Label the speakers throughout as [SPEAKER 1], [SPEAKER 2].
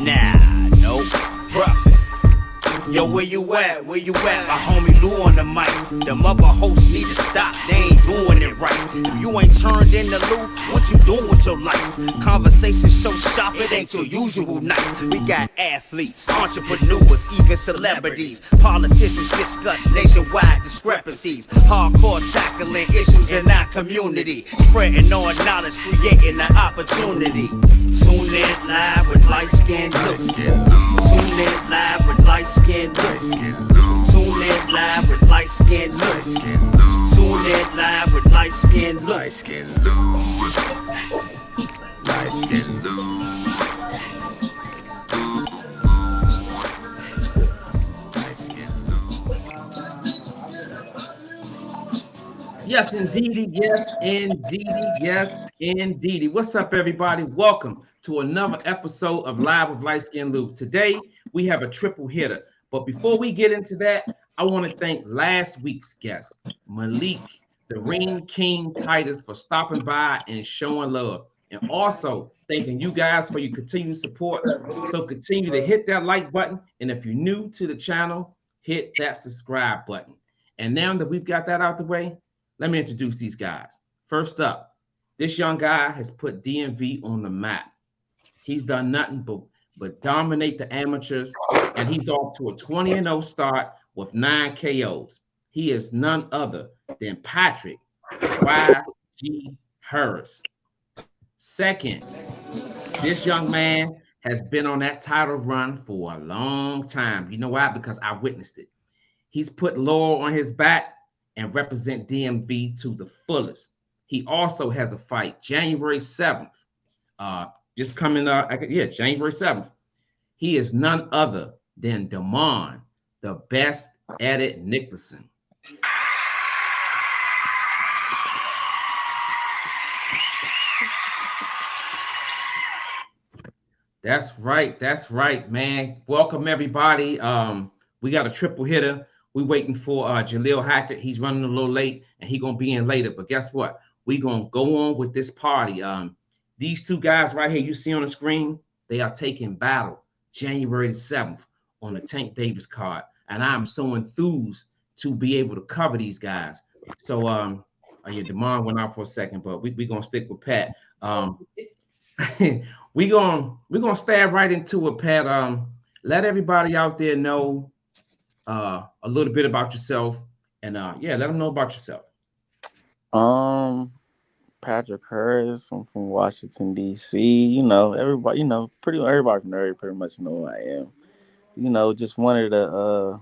[SPEAKER 1] Nah, nope. Bruh. Yo, where you at? Where you at? My homie Lou on the mic. The mother hosts need to stop. They ain't doing it right. If you ain't turned in the loop, what you doing with your life? Conversation so sharp, it ain't your usual night. We got athletes, entrepreneurs, even celebrities. Politicians discuss nationwide discrepancies. Hardcore tackling issues in our community. Spreading our knowledge, creating an opportunity. Tune in live with Liteskin Luke. Tune in live with Liteskin Luke. Tune in live with Liteskin Luke. Tune in live with Liteskin Luke. Liteskin Luke. Liteskin Luke.
[SPEAKER 2] Yes, indeedy. Yes, indeedy. Yes, indeedy. What's up, everybody? Welcome to another episode of Live with Liteskin Luke. Today, we have a triple hitter. But before we get into that, I want to thank last week's guest, Malik, the Ring King Titus, for stopping by and showing love. And also thanking you guys for your continued support. So continue to hit that like button. And if you're new to the channel, hit that subscribe button. And now that we've got that out the way, let me introduce these guys. First up, this young guy has put DMV on the map. He's done nothing but dominate the amateurs, and he's off to a 20-0 start with 9 KOs. He is none other than Patrick Y.G. Harris. Second, this young man has been on that title run for a long time. You know why? Because I witnessed it. He's put Laurel on his back and represent DMV to the fullest. He also has a fight January 7th. Just coming up, January 7th. He is none other than Demond, the best at it Nicholson. That's right, man. Welcome, everybody. We got a triple hitter. We're waiting for Jalil Hackett. He's running a little late, and he's going to be in later. But guess what? We're going to go on with this party. These two guys right here you see on the screen, they are taking battle January 7th on the Tank Davis card. And I'm so enthused to be able to cover these guys. So, Demond went out for a second, but we're going to stick with Pat. We're gonna stab right into it, Pat. Let everybody out there know a little bit about yourself, and let them know about yourself.
[SPEAKER 3] Patrick Harris. I'm from Washington D.C. You know, everybody. You know, everybody from there pretty much know who I am. You know, just one of the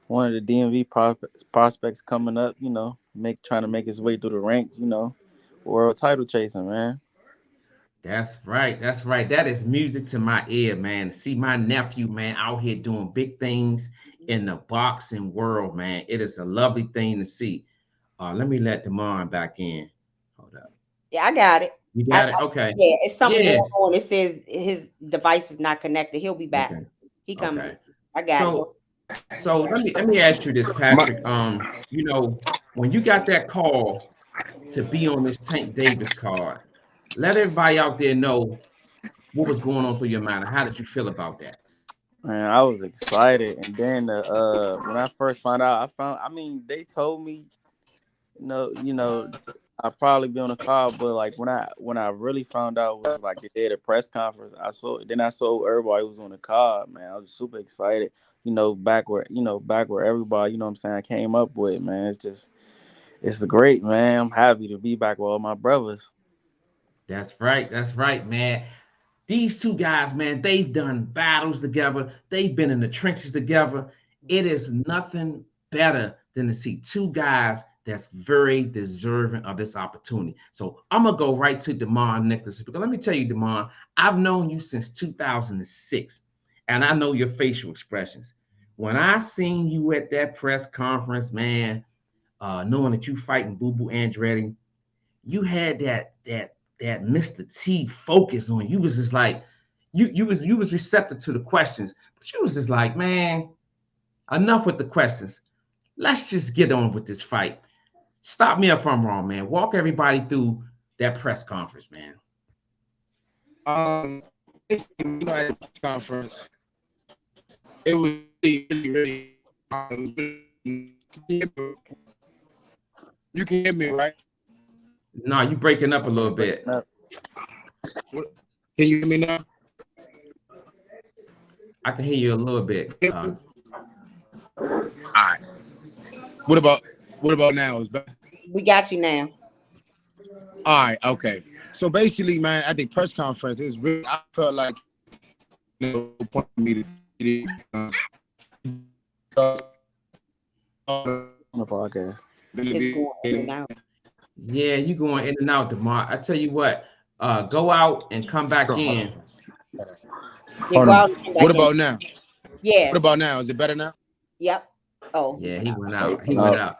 [SPEAKER 3] DMV prospects coming up. You know, trying to make his way through the ranks. You know, world title chasing, man.
[SPEAKER 2] That's right. That is music to my ear, man. To see my nephew, man, out here doing big things in the boxing world, man. It is a lovely thing to see. Let me let Demond back in. Hold up.
[SPEAKER 4] Yeah, I got it.
[SPEAKER 2] You got it? Okay.
[SPEAKER 4] Yeah, it's something going on. It says his device is not connected. He'll be back.
[SPEAKER 2] Okay.
[SPEAKER 4] He coming.
[SPEAKER 2] Okay.
[SPEAKER 4] I got
[SPEAKER 2] it. So let me ask you this, Patrick. You know, when you got that call to be on this Tank Davis card, let everybody out there know what was going on through your mind. How did you feel about that?
[SPEAKER 3] Man, I was excited. And then when I first found out, they told me, you know, I'd probably be on the card, but like when I really found out was like the day of the press conference, I saw everybody was on the card, man. I was super excited, back where everybody, what I'm saying, I came up with, man. It's great, man. I'm happy to be back with all my brothers.
[SPEAKER 2] That's right, man. These two guys, man, they've done battles together. They've been in the trenches together. It is nothing better than to see two guys that's very deserving of this opportunity. So I'm going to go right to Demond Nicholson, because let me tell you, Demond, I've known you since 2006, and I know your facial expressions. When I seen you at that press conference, man, knowing that you fighting Boo Boo Andretti, you had that Mr. T focus on you. Was just like, you was receptive to the questions, but you was just like, man, enough with the questions. Let's just get on with this fight. Stop me if I'm wrong, man. Walk everybody through that press conference, man.
[SPEAKER 5] at the press conference, it was really. You can hear me, right?
[SPEAKER 2] No, you breaking up a little bit.
[SPEAKER 5] Can you hear me now?
[SPEAKER 2] I can hear you a little bit.
[SPEAKER 5] All right. What about now? Is better?
[SPEAKER 4] We got you now.
[SPEAKER 5] All right, okay. So basically, man, at the press conference, it's really, I felt like no point for me to
[SPEAKER 3] On the podcast.
[SPEAKER 4] It's going in and out.
[SPEAKER 2] Yeah, you going in and out, DeMar. I tell you what, go out and come back in.
[SPEAKER 4] Yeah, go out and come back
[SPEAKER 5] What
[SPEAKER 4] in.
[SPEAKER 5] about now?
[SPEAKER 4] Yeah.
[SPEAKER 5] What about now? Is it better now?
[SPEAKER 4] Yep. Oh.
[SPEAKER 2] Yeah, he went out. He went out.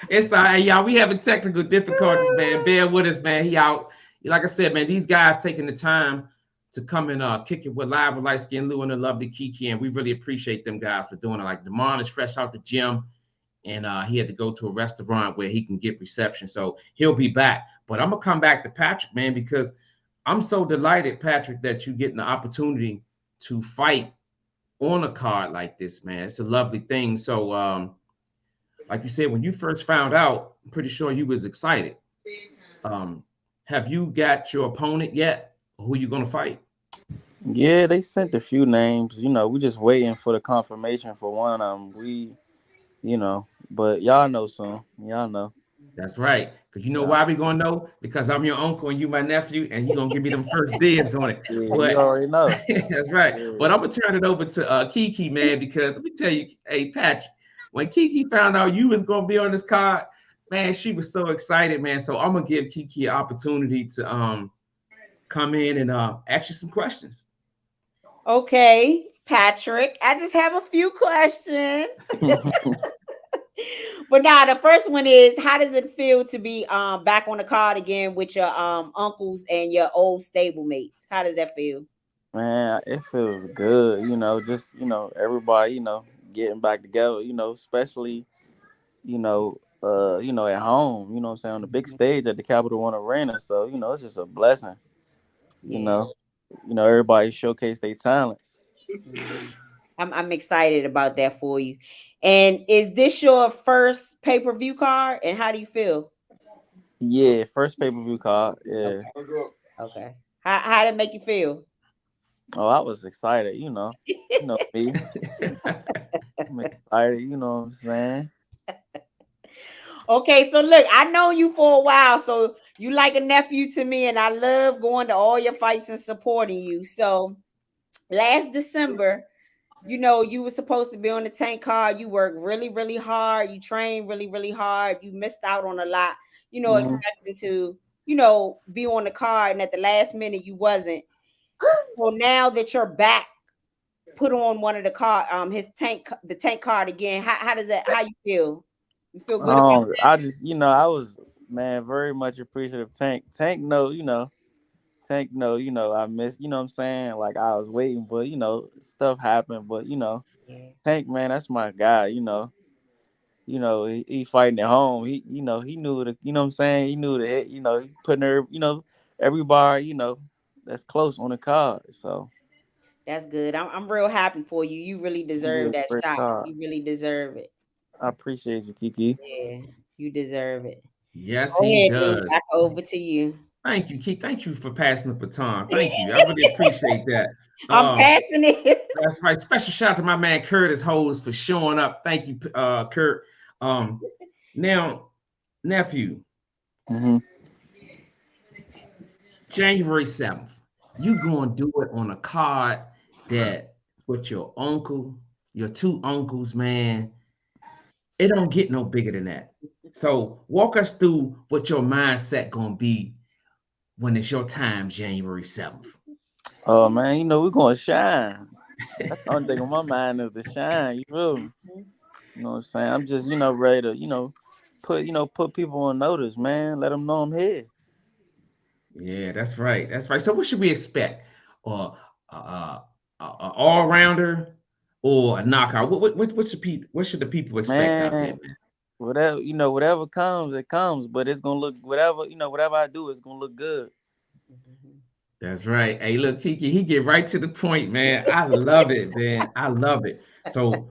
[SPEAKER 2] It's all right, y'all. We having technical difficulties, man. Bear with us, man. He out. Like I said, man, these guys taking the time to come and kick it with live with Liteskin Lou and the lovely Kiki, and we really appreciate them guys for doing it. Like DeMond is fresh out the gym, and he had to go to a restaurant where he can get reception, so he'll be back. But I'm gonna come back to Patrick, man, because I'm so delighted, Patrick, that you're getting the opportunity to fight on a card like this, man. It's a lovely thing. So like you said, when you first found out, I'm pretty sure you was excited. Have you got your opponent yet? Who you gonna fight?
[SPEAKER 3] Yeah, they sent a few names. You know, we just waiting for the confirmation for one of them. But y'all know soon. Y'all know.
[SPEAKER 2] That's right. Because you know why we gonna know? Because I'm your uncle and you my nephew, and you gonna give me them first dibs on it.
[SPEAKER 3] Yeah,
[SPEAKER 2] But
[SPEAKER 3] you already know.
[SPEAKER 2] that's right.
[SPEAKER 3] Yeah.
[SPEAKER 2] But I'm gonna turn it over to Kiki, man, because let me tell you, hey Patrick, when Kiki found out you was gonna be on this card, man, she was so excited, man. So I'm gonna give Kiki an opportunity to come in and ask you some questions.
[SPEAKER 4] Okay, Patrick. I just have a few questions. But now the first one is, how does it feel to be back on the card again with your uncles and your old stablemates? How does that feel?
[SPEAKER 3] Man, it feels good, just everybody, getting back together, especially, at home, you know what I'm saying, on the big stage at the Capital One Arena. So, it's just a blessing. Everybody showcase their talents.
[SPEAKER 4] I'm excited about that for you. And is this your first pay-per-view card? And how do you feel?
[SPEAKER 3] Yeah, first pay-per-view card. Yeah.
[SPEAKER 4] Okay. How did it make you feel?
[SPEAKER 3] Oh, I was excited, me. I'm excited, you know what I'm saying?
[SPEAKER 4] Okay, so look, I know you for a while, so you like a nephew to me, and I love going to all your fights and supporting you. So last December, you were supposed to be on the Tank card. You worked really, really hard. You trained really, really hard. You missed out on a lot, expecting to, be on the card. And at the last minute, you wasn't. Well, now that you're back, put on one of the card, the Tank card again. How does that, how you feel? You feel good about that?
[SPEAKER 3] I just, I was, man, very much appreciative. Tank know, Tank know, I missed, you know what I'm saying? Like, I was waiting, but, stuff happened. But, Tank, man, that's my guy, he fighting at home. He knew the, you know what I'm saying? He knew the hit, he putting her, everybody, that's close on the card. So
[SPEAKER 4] that's good. I'm real happy for you. You really deserve that shot.
[SPEAKER 3] Card.
[SPEAKER 4] You really deserve it.
[SPEAKER 3] I appreciate you, Kiki.
[SPEAKER 4] Yeah, you deserve it.
[SPEAKER 2] Yes,
[SPEAKER 4] Go
[SPEAKER 2] he
[SPEAKER 4] ahead,
[SPEAKER 2] does.
[SPEAKER 4] Luke, back over to you.
[SPEAKER 2] Thank you, Kiki. Thank you for passing the baton. Thank you. I really appreciate that.
[SPEAKER 4] I'm passing it.
[SPEAKER 2] That's right. Special shout out to my man Curtis Hose for showing up. Thank you, Kurt. Now, nephew, January 7th, you gonna do it on a card that with your uncle, your two uncles, man. It don't get no bigger than that. So walk us through what your mindset gonna be when it's your time, January 7th.
[SPEAKER 3] Oh man, we're gonna shine. That's the only thing on my mind is to shine. You feel me? You know what I'm saying? I'm just, ready to, put people on notice, man. Let them know I'm here.
[SPEAKER 2] Yeah, that's right. That's right. So what should we expect? Or all-rounder or a knockout? What should the people expect out there, man?
[SPEAKER 3] Whatever comes, it comes. But it's gonna look whatever I do, it's gonna look good.
[SPEAKER 2] That's right. Hey, look, Kiki, he get right to the point, man. I love it, man. I love it. So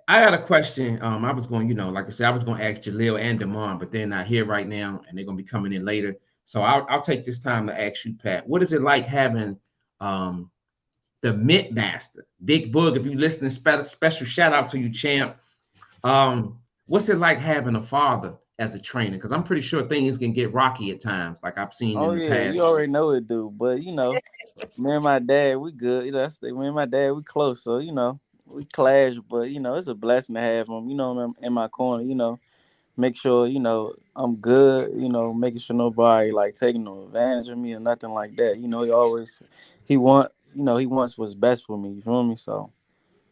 [SPEAKER 2] I got a question. I was going, like I said, I was going to ask Jalil and Demond, but they're not here right now, and they're going to be coming in later. So I'll take this time to ask you, Pat. What is it like having the Mint Master, Big Boog? If you listening, special shout out to you, champ. What's it like having a father as a trainer? Because I'm pretty sure things can get rocky at times, like I've seen
[SPEAKER 3] Oh
[SPEAKER 2] in the
[SPEAKER 3] yeah, you
[SPEAKER 2] past.
[SPEAKER 3] already know it, dude. But me and my dad, we good. Me and my dad, we close. So we clash, but it's a blessing to have him. In my corner. Make sure I'm good. Making sure nobody like taking no advantage of me or nothing like that. He wants what's best for me. You feel me? So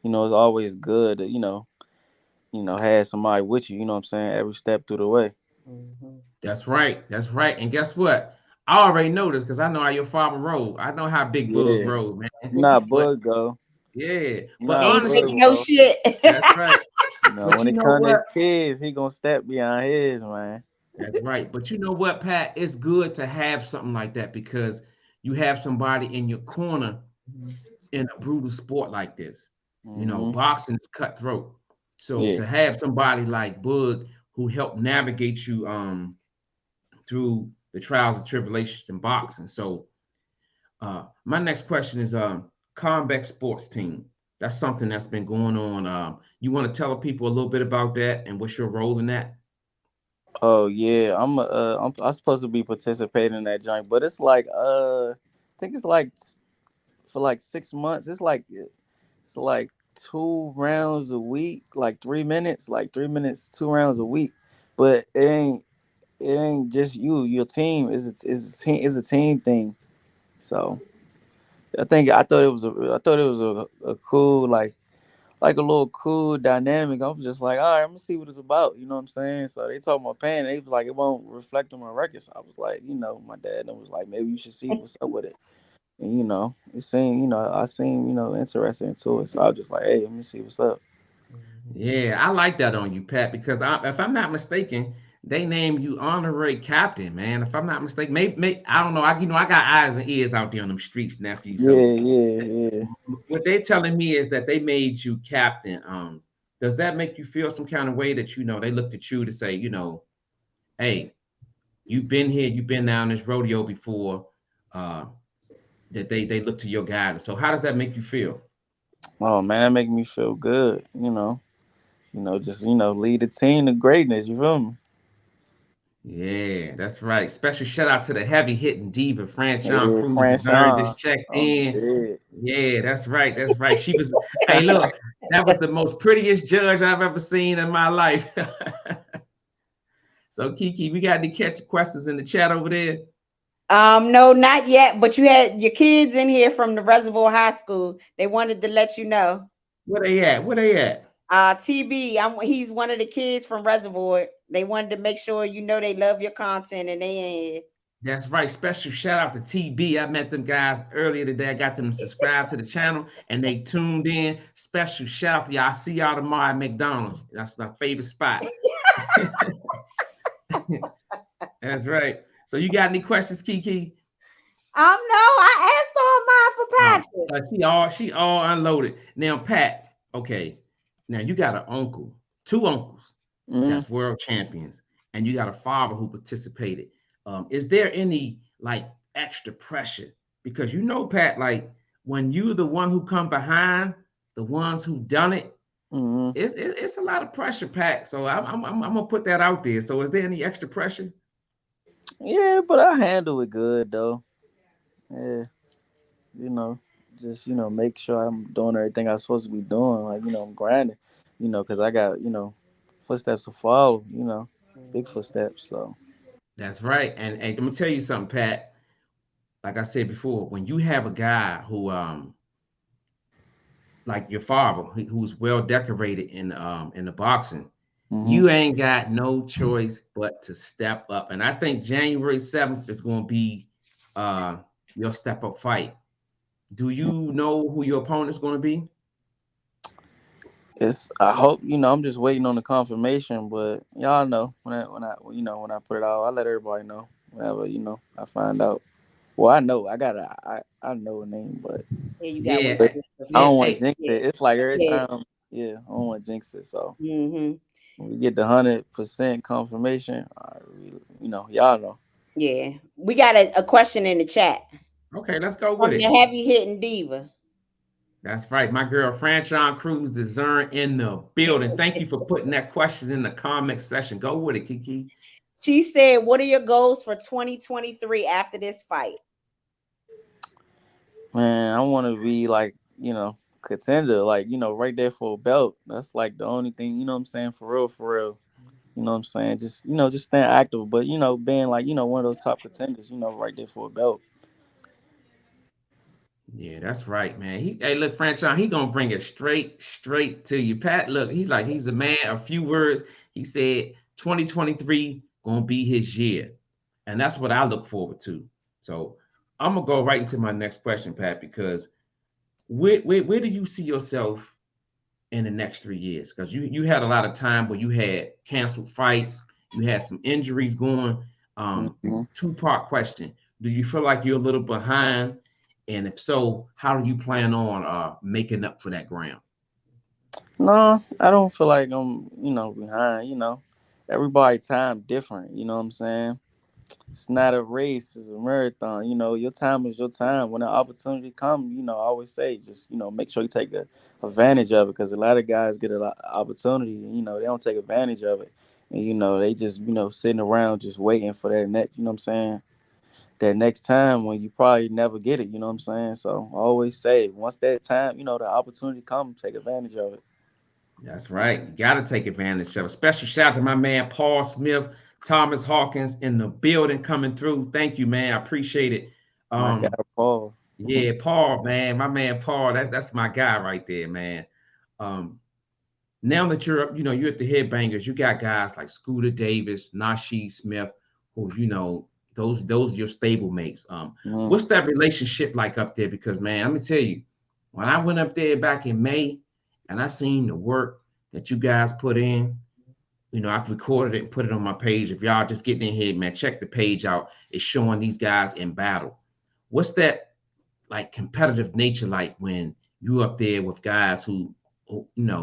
[SPEAKER 3] it's always good to have somebody with you. You know what I'm saying? Every step through the way.
[SPEAKER 4] Mhm.
[SPEAKER 2] That's right. That's right. And guess what? I already know this because I know how your father rode. I know how Big Boog
[SPEAKER 3] Yeah,
[SPEAKER 2] rode, man.
[SPEAKER 3] you know how
[SPEAKER 2] But
[SPEAKER 3] Bud go.
[SPEAKER 2] yeah,
[SPEAKER 3] You know
[SPEAKER 2] but
[SPEAKER 3] how
[SPEAKER 4] Ain't
[SPEAKER 3] Bud
[SPEAKER 4] taking
[SPEAKER 2] honestly,
[SPEAKER 4] no
[SPEAKER 3] go.
[SPEAKER 4] shit.
[SPEAKER 2] that's right. But
[SPEAKER 3] When
[SPEAKER 2] you
[SPEAKER 3] it
[SPEAKER 2] know
[SPEAKER 3] comes to
[SPEAKER 2] what?
[SPEAKER 3] his kids, he gonna step behind his man.
[SPEAKER 2] That's right. But you know what, Pat? It's good to have something like that because you have somebody in your corner in a brutal sport like this.
[SPEAKER 3] Hmm.
[SPEAKER 2] Boxing is cutthroat. So
[SPEAKER 3] Yeah.
[SPEAKER 2] to have somebody like Bud who helped navigate you through the trials and tribulations in boxing. So my next question is combat sports team. That's something that's been going on. You want to tell people a little bit about that and what's your role in that?
[SPEAKER 3] Oh yeah, I'm supposed to be participating in that joint, but it's like I think it's like for like 6 months. It's like 2 rounds a week, like 3 minutes, 2 rounds a week. But it ain't just your team is a team thing. So I thought it was a cool like a little cool dynamic. I was just like, all right, I'm gonna see what it's about. You know what I'm saying? So they told my paying. They was like, it won't reflect on my record. So I was like, my dad was like, maybe you should see what's up with it. And it seemed, I seemed, interested into it. So I was just like, hey, let me see what's up.
[SPEAKER 2] Yeah, I like that on you, Pat, because if I'm not mistaken, they named you honorary captain, man. If I'm not mistaken, maybe I don't know. I got eyes and ears out there on them streets, nephew. So
[SPEAKER 3] Yeah, yeah, yeah.
[SPEAKER 2] what they telling me is that they made you captain. Does that make you feel some kind of way that they looked at you to say, hey, you've been here, you've been down this rodeo before, uh, that they look to your guidance. So how does that make you feel?
[SPEAKER 3] Oh man, that make me feel good. Just lead the team to greatness. You feel me?
[SPEAKER 2] Yeah, that's right. Special shout out to the heavy hitting diva, Franchon
[SPEAKER 3] Yeah,
[SPEAKER 2] Cruz the third,
[SPEAKER 3] Franchon.
[SPEAKER 2] just checked
[SPEAKER 3] I'm
[SPEAKER 2] in.
[SPEAKER 3] dead.
[SPEAKER 2] Yeah, that's right. That's right. She was, hey, look, that was the most prettiest judge I've ever seen in my life. So, Kiki, we got any catch questions in the chat over there?
[SPEAKER 4] No, not yet. But you had your kids in here from the Reservoir High School. They wanted to let you know.
[SPEAKER 2] Where they at? Where they at?
[SPEAKER 4] TB, he's one of the kids from Reservoir. They wanted to make sure they love your content and they
[SPEAKER 2] That's right. Special shout out to TB. I met them guys earlier today. I got them to subscribe to the channel and they tuned in. Special shout out to y'all. I see y'all tomorrow at McDonald's. That's my favorite spot. That's right. So you got any questions, Kiki?
[SPEAKER 4] No, I asked all mine for Patrick.
[SPEAKER 2] She all unloaded. Now, Pat, okay. Now you got an uncle, two uncles
[SPEAKER 3] Mhm.
[SPEAKER 2] that's world champions, and you got a father who participated. Is there any like extra pressure? Because Pat, like when you're the one who come behind the ones who done it,
[SPEAKER 3] Mhm.
[SPEAKER 2] it's a lot of pressure, Pat. So I'm gonna put that out there. So is there any extra pressure?
[SPEAKER 3] Yeah, but I handle it good though. Yeah, you know, just make sure I'm doing everything I'm supposed to be doing. Like I'm grinding. Because I got footsteps to follow. Big footsteps. So.
[SPEAKER 2] That's right. And I'm gonna tell you something, Pat. Like I said before, when you have a guy who like your father, who's well decorated in the boxing,
[SPEAKER 3] Mhm.
[SPEAKER 2] you ain't got no choice but to step up. And I think January 7th is going to be uh, your step up fight. Do you know who your opponent's going to be?
[SPEAKER 3] I hope I'm just waiting on the confirmation, but y'all know when I put it out, I let everybody know whenever I find out. Well, I know I know a name, but
[SPEAKER 4] Yeah, you got
[SPEAKER 2] Yeah,
[SPEAKER 4] one sister
[SPEAKER 3] I don't
[SPEAKER 4] first.
[SPEAKER 3] want to
[SPEAKER 2] hey,
[SPEAKER 3] jinx
[SPEAKER 4] Yeah,
[SPEAKER 3] it. It's like every
[SPEAKER 4] yeah.
[SPEAKER 3] time, yeah, I don't want to jinx it. So
[SPEAKER 4] Mm-hmm.
[SPEAKER 3] when we get the 100% confirmation, y'all know.
[SPEAKER 4] Yeah. We got a question in the chat
[SPEAKER 2] okay, let's go with
[SPEAKER 4] from the
[SPEAKER 2] it.
[SPEAKER 4] heavy hitting diva.
[SPEAKER 2] That's right. My girl, Franchon Cruz, the Zern in the building. Thank you for putting that question in the comment section. Go with it, Kiki.
[SPEAKER 4] She said, "What are your goals for 2023 after this fight?"
[SPEAKER 3] Man, I want to be like, contender, like, right there for a belt. That's like the only thing, you know what I'm saying? For real, for real. You know what I'm saying? Just staying active, but, being like, one of those top contenders, right there for a belt.
[SPEAKER 2] Yeah, that's right, man. Hey, look, Franchon, he gonna bring it straight to you. Pat, look, he's a man. A few words. He said 2023 gonna be his year, and that's what I look forward to. So I'm gonna go right into my next question, Pat, because where do you see yourself in the next 3 years? Because you had a lot of time where you had canceled fights, you had some injuries going.
[SPEAKER 3] Mm-hmm.
[SPEAKER 2] Two-part question: do you feel like you're a little behind? And if so, how do you plan on making up for that ground?
[SPEAKER 3] No, I don't feel like I'm, behind, Everybody time different, you know what I'm saying? It's not a race, it's a marathon. Your time is your time. When an opportunity comes, I always say just, make sure you take advantage of it, because a lot of guys get a lot of opportunity and, they don't take advantage of it. And, they just, sitting around just waiting for that next, you know what I'm saying? That next time when you probably never get it, you know what I'm saying? So I always say once that time, the opportunity comes, take advantage of it.
[SPEAKER 2] That's right. You got to take advantage of it. Special shout out to my man Paul Smith, Thomas Hawkins in the building coming through. Thank you, man. I appreciate it.
[SPEAKER 3] My guy,
[SPEAKER 2] Um,
[SPEAKER 3] Paul.
[SPEAKER 2] yeah, Paul, man, my man Paul. That's my guy right there, man. Um, Now that you're at the headbangers, you got guys like Scooter Davis, Nasheed Smith, who those are your stable mates.
[SPEAKER 3] Mm.
[SPEAKER 2] What's that relationship like up there? Because man, let me tell you, when I went up there back in May, and I seen the work that you guys put in, I've recorded it and put it on my page. If y'all just getting in here, man, check the page out. It's showing these guys in battle. What's that like competitive nature like when you up there with guys who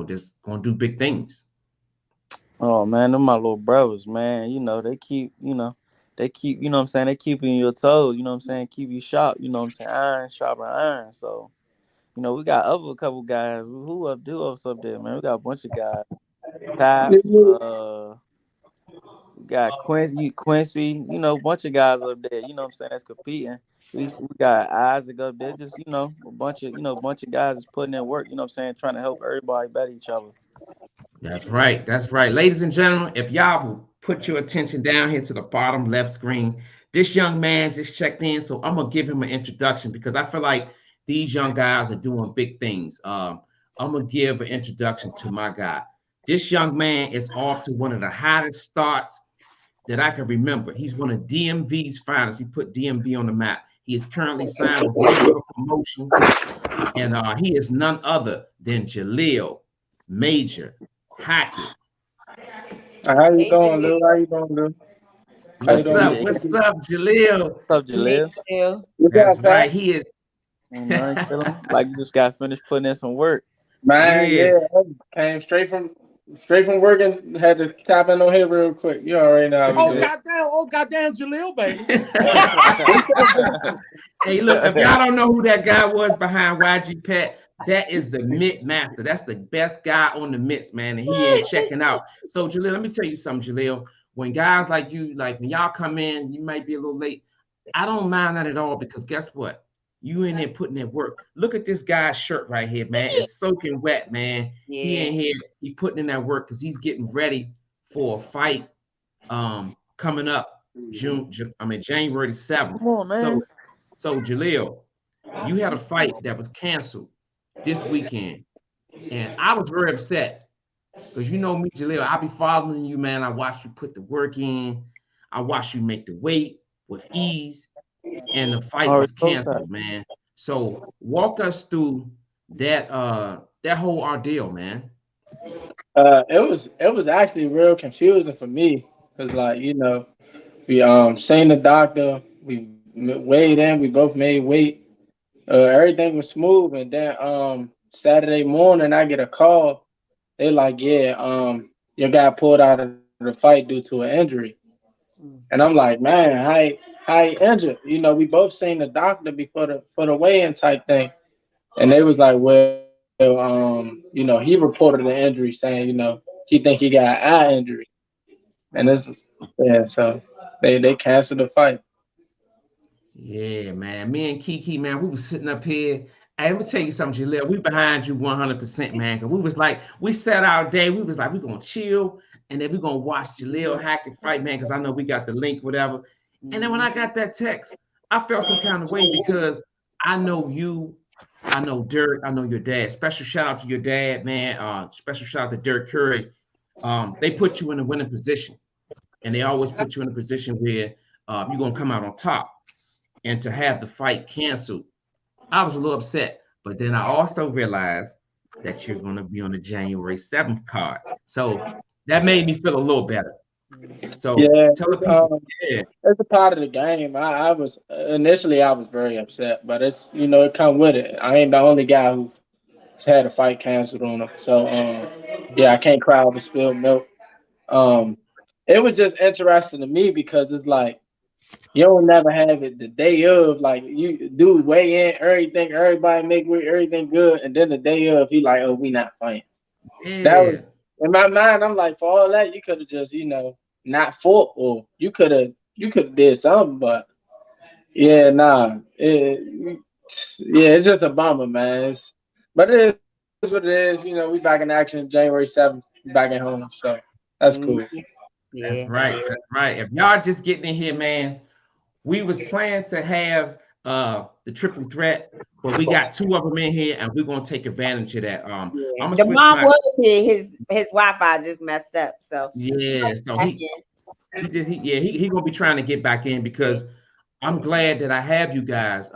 [SPEAKER 2] just gonna do big things?
[SPEAKER 3] Oh man, them my little brothers, man. They keep, what I'm saying, they keep you on your toes, you know what I'm saying, keep you sharp, you know what I'm saying, iron sharp iron. So, we got other couple guys who else up there, man. We got a bunch of guys. Tap, we got Quincy, a bunch of guys up there, you know what I'm saying, that's competing. We got Isaac up there, just a bunch of guys is putting in work, you know what I'm saying, trying to help everybody better each other.
[SPEAKER 2] That's right. That's right. Ladies and gentlemen, if y'all will put your attention down here to the bottom left screen, this young man just checked in. So I'm going to give him an introduction because I feel like these young guys are doing big things. I'm going to give an introduction to my guy. This young man is off to one of the hottest starts that I can remember. He's one of DMV's finest. He put DMV on the map. He is currently signed with Mayweather Promotion, and he is none other than Jalil Major Hackett.
[SPEAKER 6] How you
[SPEAKER 4] Hey,
[SPEAKER 6] doing,
[SPEAKER 4] Jalil.
[SPEAKER 6] Lil? How you doing, Lil? How you
[SPEAKER 2] What's
[SPEAKER 6] doing,
[SPEAKER 2] up?
[SPEAKER 6] Miss
[SPEAKER 3] Yeah.
[SPEAKER 2] What's
[SPEAKER 6] Nikki?
[SPEAKER 2] up, Jalil?
[SPEAKER 3] What's up,
[SPEAKER 4] Hey,
[SPEAKER 3] Jalil?
[SPEAKER 4] Jalil.
[SPEAKER 6] What's
[SPEAKER 2] That's
[SPEAKER 6] up,
[SPEAKER 2] right.
[SPEAKER 6] Pat?
[SPEAKER 2] He is.
[SPEAKER 3] Ain't nothing chilling. Like you just got finished putting in some work.
[SPEAKER 6] Man,
[SPEAKER 2] Yeah.
[SPEAKER 6] yeah, I came straight from working. Had to tap in on here real quick. You already know how we do it.
[SPEAKER 5] Oh goddamn, Jalil, baby.
[SPEAKER 2] Hey, look, if y'all don't know who that guy was behind YG Pet, that is the Mitt Master. That's the best guy on the mitts, man. And he ain't checking out. So, Jalil, let me tell you something, Jalil. When guys like you, like when y'all come in, you might be a little late. I don't mind that at all because guess what? You in there putting that work. Look at this guy's shirt right here, man. It's soaking wet, man. He
[SPEAKER 4] Yeah.
[SPEAKER 2] in here, he putting in that work because he's getting ready for a fight coming up January the 7th.
[SPEAKER 3] Come on, man.
[SPEAKER 2] So Jalil, you had a fight that was canceled this weekend, and I was very upset because you know me, Jalil. I be following you, man. I watch you put the work in. I watch you make the weight with ease, and the fight
[SPEAKER 3] Already
[SPEAKER 2] was
[SPEAKER 3] so tired.
[SPEAKER 2] canceled, man. So walk us through that whole ordeal, man.
[SPEAKER 6] It was actually real confusing for me because, like, we seen the doctor. We weighed in. We both made weight. Everything was smooth, and then Saturday morning I get a call. They like, yeah, your guy pulled out of the fight due to an injury. And I'm like, man, how he injured? You know, we both seen the doctor before the weigh-in type thing. And they was like, well, you know, he reported an injury saying, you know, he think he got an eye injury. And it's yeah, so they canceled the fight.
[SPEAKER 2] Yeah, man. Me and Kiki, man, we was sitting up here. Hey, let me tell you something, Jalil. We behind you 100%, man. Cause we was like, we set our day. We was like, we gonna chill, and then we gonna watch Jalil Hackett fight, man. Cause I know we got the link, whatever. And then when I got that text, I felt some kind of way because I know you, I know Dirk, I know your dad. Special shout out to your dad, man. Special shout out to Dirk Curry. They put you in a winning position, and they always put you in a position where you're gonna come out on top. And to have the fight canceled, I was a little upset. But then I also realized that you're going to be on the January 7th card. So that made me feel a little better. So
[SPEAKER 6] Yeah,
[SPEAKER 2] tell us, people,
[SPEAKER 6] it's a part of the game. I was initially I was very upset, but it's you know it come with it. I ain't the only guy who's had a fight canceled on him. So yeah, I can't cry over spilled milk. Um, it was just interesting to me because it's like you don't never have it the day of, like you do weigh in, everything, everybody make weight, everything good, and then the day of, he like, oh, we not fighting. That was in my mind. I'm like, for all that, you could have just, you know, not fought, or you could have did something, but yeah, nah, yeah, it's just a bummer, man. But it is what it is. You know, we back in action January 7th, back at home, so that's cool.
[SPEAKER 4] Yeah.
[SPEAKER 2] That's right. That's right. If y'all just getting in here, man, we was planning to have the triple threat, but we got two of them in here, and we're gonna take advantage of that. I'm gonna
[SPEAKER 4] the mom was here. His Wi-Fi just messed up. So
[SPEAKER 2] yeah, so he gonna be trying to get back in because I'm glad that I have you guys.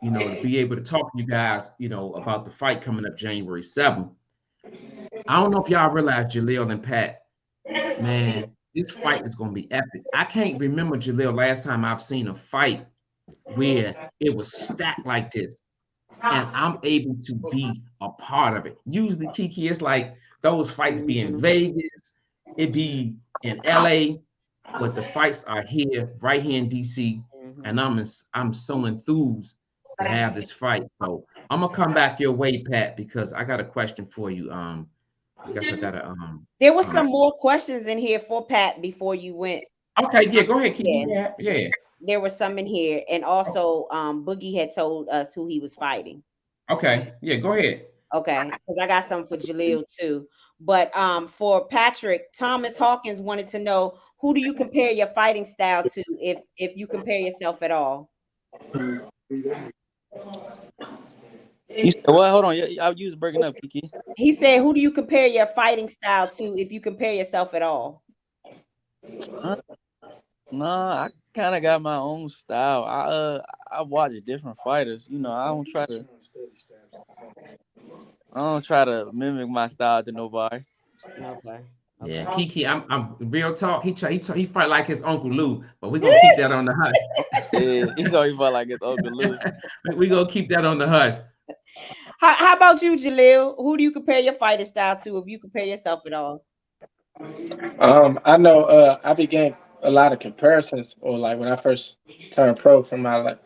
[SPEAKER 2] You know, to be able to talk to you guys, you know, about the fight coming up January 7th. I don't know if y'all realize, Jalil and Pat, man, this fight is going to be epic. I can't remember, Jalil, last time I've seen a fight where it was stacked like this, and I'm able to be a part of it. Usually, Kiki, it's like those fights be in Vegas, it be in LA, but the fights are here, right here in DC, and I'm so enthused to have this fight. So I'm gonna come back your way, Pat, because I got a question for you. I guess I gotta
[SPEAKER 4] there was some more questions in here for Pat before you went.
[SPEAKER 2] Okay, yeah, go ahead, Kiki. Yeah.
[SPEAKER 4] There was some in here, and also Boogie had told us who he was fighting.
[SPEAKER 2] Okay, yeah, go ahead.
[SPEAKER 4] Okay, because I got some for Jalil too. But for Patrick, Thomas Hawkins wanted to know, who do you compare your fighting style to, if you compare yourself at all?
[SPEAKER 3] You said what? Hold on. I was breaking up, Kiki.
[SPEAKER 4] He said, who do you compare your fighting style to, if you compare yourself at all?
[SPEAKER 3] Nah, I kind of got my own style. I watch different fighters. You know, I don't try to mimic my style to nobody.
[SPEAKER 4] Okay.
[SPEAKER 2] Yeah, Kiki, I'm real talk. He fight like his Uncle Lou, but we're gonna keep that on the hush.
[SPEAKER 3] Yeah, he's always fight like his Uncle Lou.
[SPEAKER 2] We're gonna keep that on the hush.
[SPEAKER 4] How about you, Jalil? Who do you compare your fighting style to, if you compare yourself at all?
[SPEAKER 6] I know I began a lot of comparisons, or like when I first turned pro from my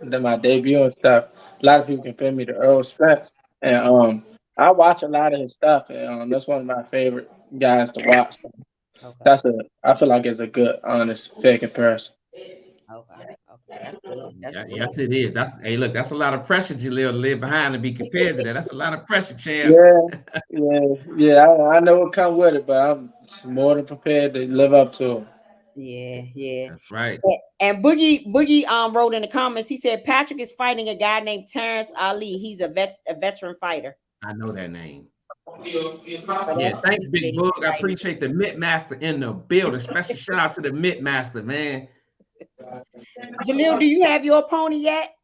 [SPEAKER 6] debut and stuff. A lot of people compare me to Earl Spence, and I watch a lot of his stuff, and that's one of my favorite guys to watch. Okay. I feel like it's a good, honest, fair comparison.
[SPEAKER 4] Okay, that's good.
[SPEAKER 2] Yes, it is. Hey, look, that's a lot of pressure, Jalil, to live behind and be compared to that. That's a lot of pressure, champ.
[SPEAKER 6] Yeah. I know what comes with it, but I'm more than prepared to live up to it.
[SPEAKER 4] Yeah.
[SPEAKER 2] That's right.
[SPEAKER 4] And Boogie wrote in the comments. He said Patrick is fighting a guy named Terrence Ali. He's a veteran fighter.
[SPEAKER 2] I know that name. Yeah, thanks, Big Bug. I appreciate the Mid Master in the building. Special shout out to the Mid Master, man.
[SPEAKER 4] Jalil, do you have your opponent yet?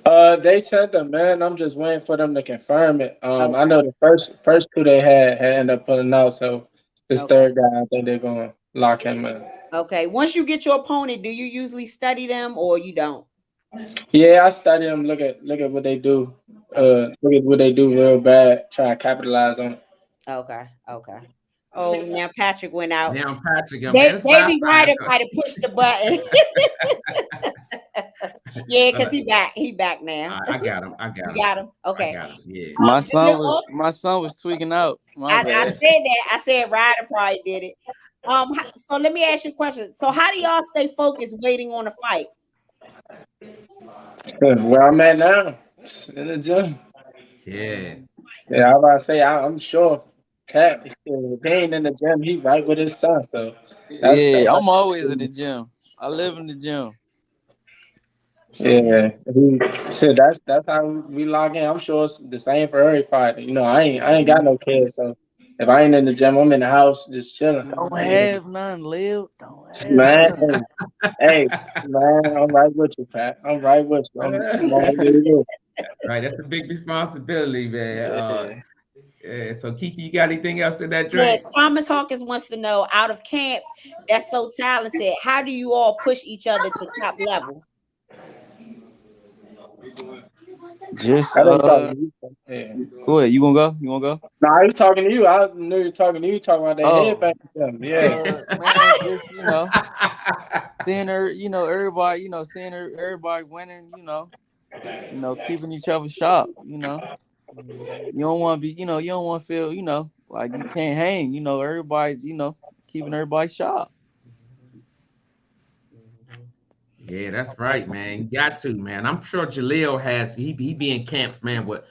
[SPEAKER 6] They sent them, man. I'm just waiting for them to confirm it. Okay. I know the first two they had ended up pulling out, so this third guy, I think they're gonna lock him in.
[SPEAKER 4] Okay. Once you get your opponent, do you usually study them or you don't?
[SPEAKER 6] Yeah, I study them. Look at what they do. Look at what they do real bad. Try to capitalize on it.
[SPEAKER 4] Okay. Okay. Oh, now Patrick went out.
[SPEAKER 2] Now Patrick, man, it's live
[SPEAKER 4] Baby Ryder might have pushed the button. Yeah, because he back. He back now.
[SPEAKER 2] I got him.
[SPEAKER 4] You got him. Okay.
[SPEAKER 2] I got him. Yeah.
[SPEAKER 3] My son was tweaking out. My
[SPEAKER 4] I
[SPEAKER 3] bad.
[SPEAKER 4] said that. I said Ryder probably did it. So let me ask you a question. So how do y'all stay focused waiting on a fight?
[SPEAKER 6] Where I'm at now, in the gym.
[SPEAKER 2] Yeah.
[SPEAKER 6] Yeah, I was about to say, I'm sure Cat, if he ain't in the gym, he right with his son. So
[SPEAKER 3] Yeah, I'm always at the gym. I live in the gym.
[SPEAKER 6] yeah, he said that's how we log in. I'm sure it's the same for every fighter. You know, I ain't got no kids, so if I ain't in the gym, I'm in the house just chilling.
[SPEAKER 3] Don't have none, Liv. Don't have
[SPEAKER 6] Man,
[SPEAKER 3] none.
[SPEAKER 6] hey, man, I'm right with you, Pat. I'm right with you. I'm right with you.
[SPEAKER 2] Right. That's a big responsibility, man.
[SPEAKER 3] Yeah.
[SPEAKER 2] So Kiki, you got anything else in that
[SPEAKER 4] Yeah,
[SPEAKER 2] drink?
[SPEAKER 4] Thomas Hawkins wants to know, out of camp, that's so talented. How do you all push each other to top level?
[SPEAKER 3] Just
[SPEAKER 6] I didn't talk to you. Yeah.
[SPEAKER 3] go ahead. You gonna go? You wanna go?
[SPEAKER 6] No, I was talking to you. I knew you were talking to you. Talking about that
[SPEAKER 3] Oh,
[SPEAKER 6] headbang. Yeah.
[SPEAKER 3] man, just seeing her, everybody, seeing everybody winning, keeping each other sharp, You don't want to be, you don't want to feel, like you can't hang. Everybody's, keeping everybody sharp.
[SPEAKER 2] Yeah, that's right, man. You got to, man. I'm sure Jalil has he be in camps, man, with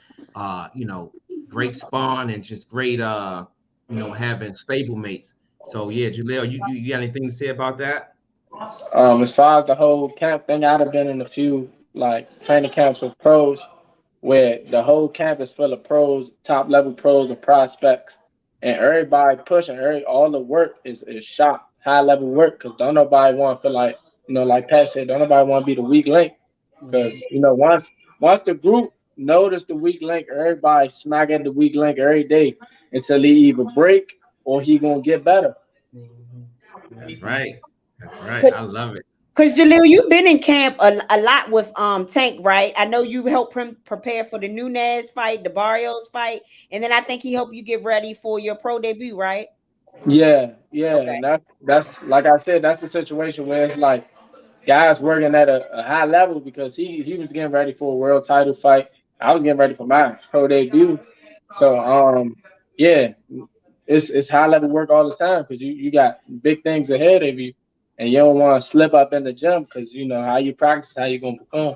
[SPEAKER 2] great spawn and just great having stable mates. So yeah, Jalil, you got anything to say about that?
[SPEAKER 6] As far as the whole camp thing, I'd have been in a few like training camps with pros where the whole camp is full of pros, top level pros and prospects, and everybody pushing. All the work is shot, high level work, because don't nobody want to feel like like Pat said, don't nobody want to be the weak link, because once the group notice the weak link, everybody smack at the weak link every day until he either break or he gonna get better.
[SPEAKER 2] That's right. That's right.
[SPEAKER 4] But
[SPEAKER 2] I love it.
[SPEAKER 4] because Jalil, you've been in camp a lot with Tank, right? I know you helped him prepare for the Nunez fight, the Barrios fight, and then I think he helped you get ready for your pro debut, right?
[SPEAKER 6] Yeah,
[SPEAKER 4] Okay.
[SPEAKER 6] and that's like I said, that's a situation where it's like guys working at a high level because he was getting ready for a world title fight. I was getting ready for my pro debut. So yeah, it's high level work all the time because you got big things ahead of you, and you don't want to slip up in the gym because you know how you practice, how you gonna perform.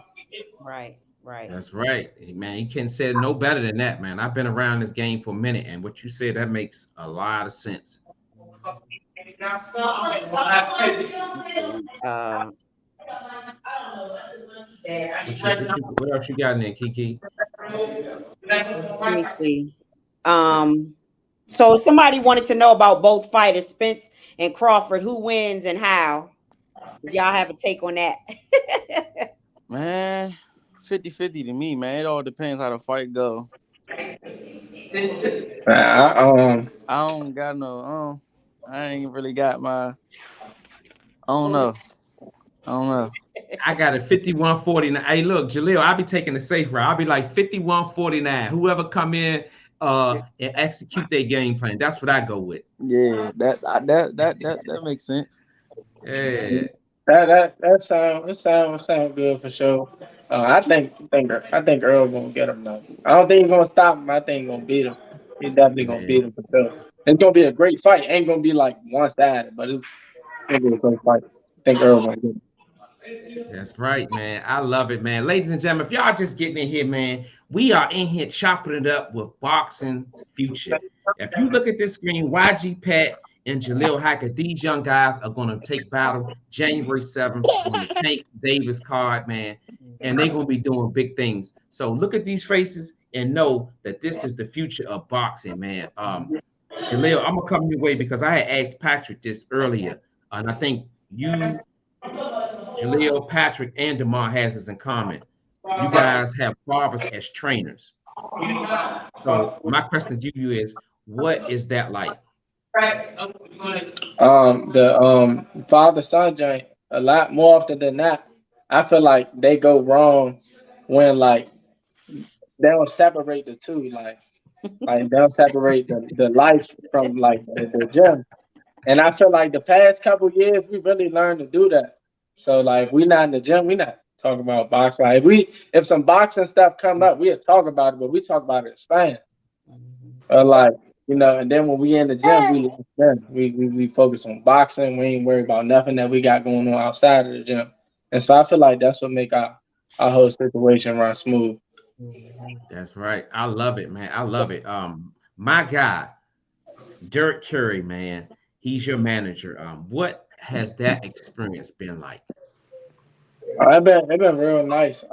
[SPEAKER 4] Right.
[SPEAKER 2] That's right. Hey, man, you can't say it no better than that, man. I've been around this game for a minute, and what you said, that makes a lot of sense.
[SPEAKER 4] Uh,
[SPEAKER 2] What else you got in there, Kiki?
[SPEAKER 4] Let me see. So somebody wanted to know about both fighters, Spence and Crawford, who wins and how. Y'all have a take on that?
[SPEAKER 3] Man, 50-50 to me, man. It all depends how the fight go.
[SPEAKER 6] I
[SPEAKER 3] I don't got no. I ain't really got my. I don't know.
[SPEAKER 2] I got a 51-49. Hey, look, Jalil, I'll be taking the safe route. I'll be like 51-49. Whoever come in and execute their game plan. That's what I go with.
[SPEAKER 3] Yeah, that makes sense.
[SPEAKER 2] Yeah.
[SPEAKER 6] that sound good for sure. I think Earl gonna get him though. I don't think he's gonna stop him. I think he's gonna beat him. He's definitely gonna
[SPEAKER 2] Yeah.
[SPEAKER 6] beat him for sure. It's gonna be a great fight. Ain't gonna be like one sided, but it's gonna be a great fight. I think Earl gonna get him.
[SPEAKER 2] That's right, man. I love it, man. Ladies and gentlemen, if y'all just getting in here, man, we are in here chopping it up with boxing future. If you look at this screen, YG Pat and Jalil Hackett, these young guys are going to take battle January 7th on the Tank Davis card, man. And they're going to be doing big things. So look at these faces and know that this is the future of boxing, man. Jalil, I'm going to come your way because I had asked Patrick this earlier. And I think you, Jalil, Patrick, and DeMar has this in common. You guys have fathers as trainers. So my question to you is, what is that like?
[SPEAKER 6] The father son joint, a lot more often than not, I feel like they go wrong when like they don't separate the two, like they don't separate the life from like the gym. And I feel like the past couple years we really learned to do that. So like we not in the gym, we not talking about boxing. Like if some boxing stuff come up, we'll talk about it, but we talk about it as fans. Or like, and then when we in the gym, we focus on boxing. We ain't worried about nothing that we got going on outside of the gym. And so I feel like that's what make our whole situation run smooth.
[SPEAKER 2] That's right. I love it, man. I love it. My guy, Derek Curry, man, he's your manager. What has that experience been like?
[SPEAKER 6] It been real nice.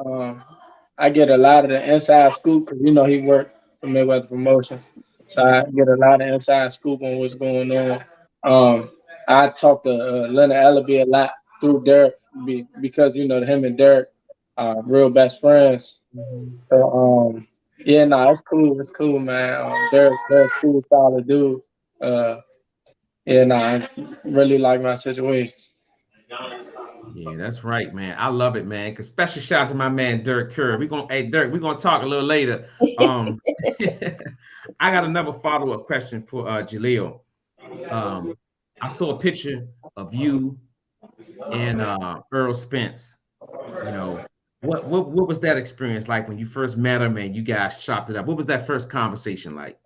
[SPEAKER 6] I get a lot of the inside scoop because he worked for Mayweather Promotions, so I get a lot of inside scoop on what's going on. I talk to Leonard Ellaby a lot through Derek because him and Derek are real best friends. So yeah, no, it's cool. It's cool, man. Derek's cool, solid dude. Yeah, no, I really like my situation.
[SPEAKER 2] Yeah, that's right, man. I love it, man. Cause special shout out to my man Derek Curry. Hey Derek, we're gonna talk a little later. I got another follow-up question for Jalil. I saw a picture of you and Earl Spence. What was that experience like when you first met him and you guys chopped it up? What was that first conversation like?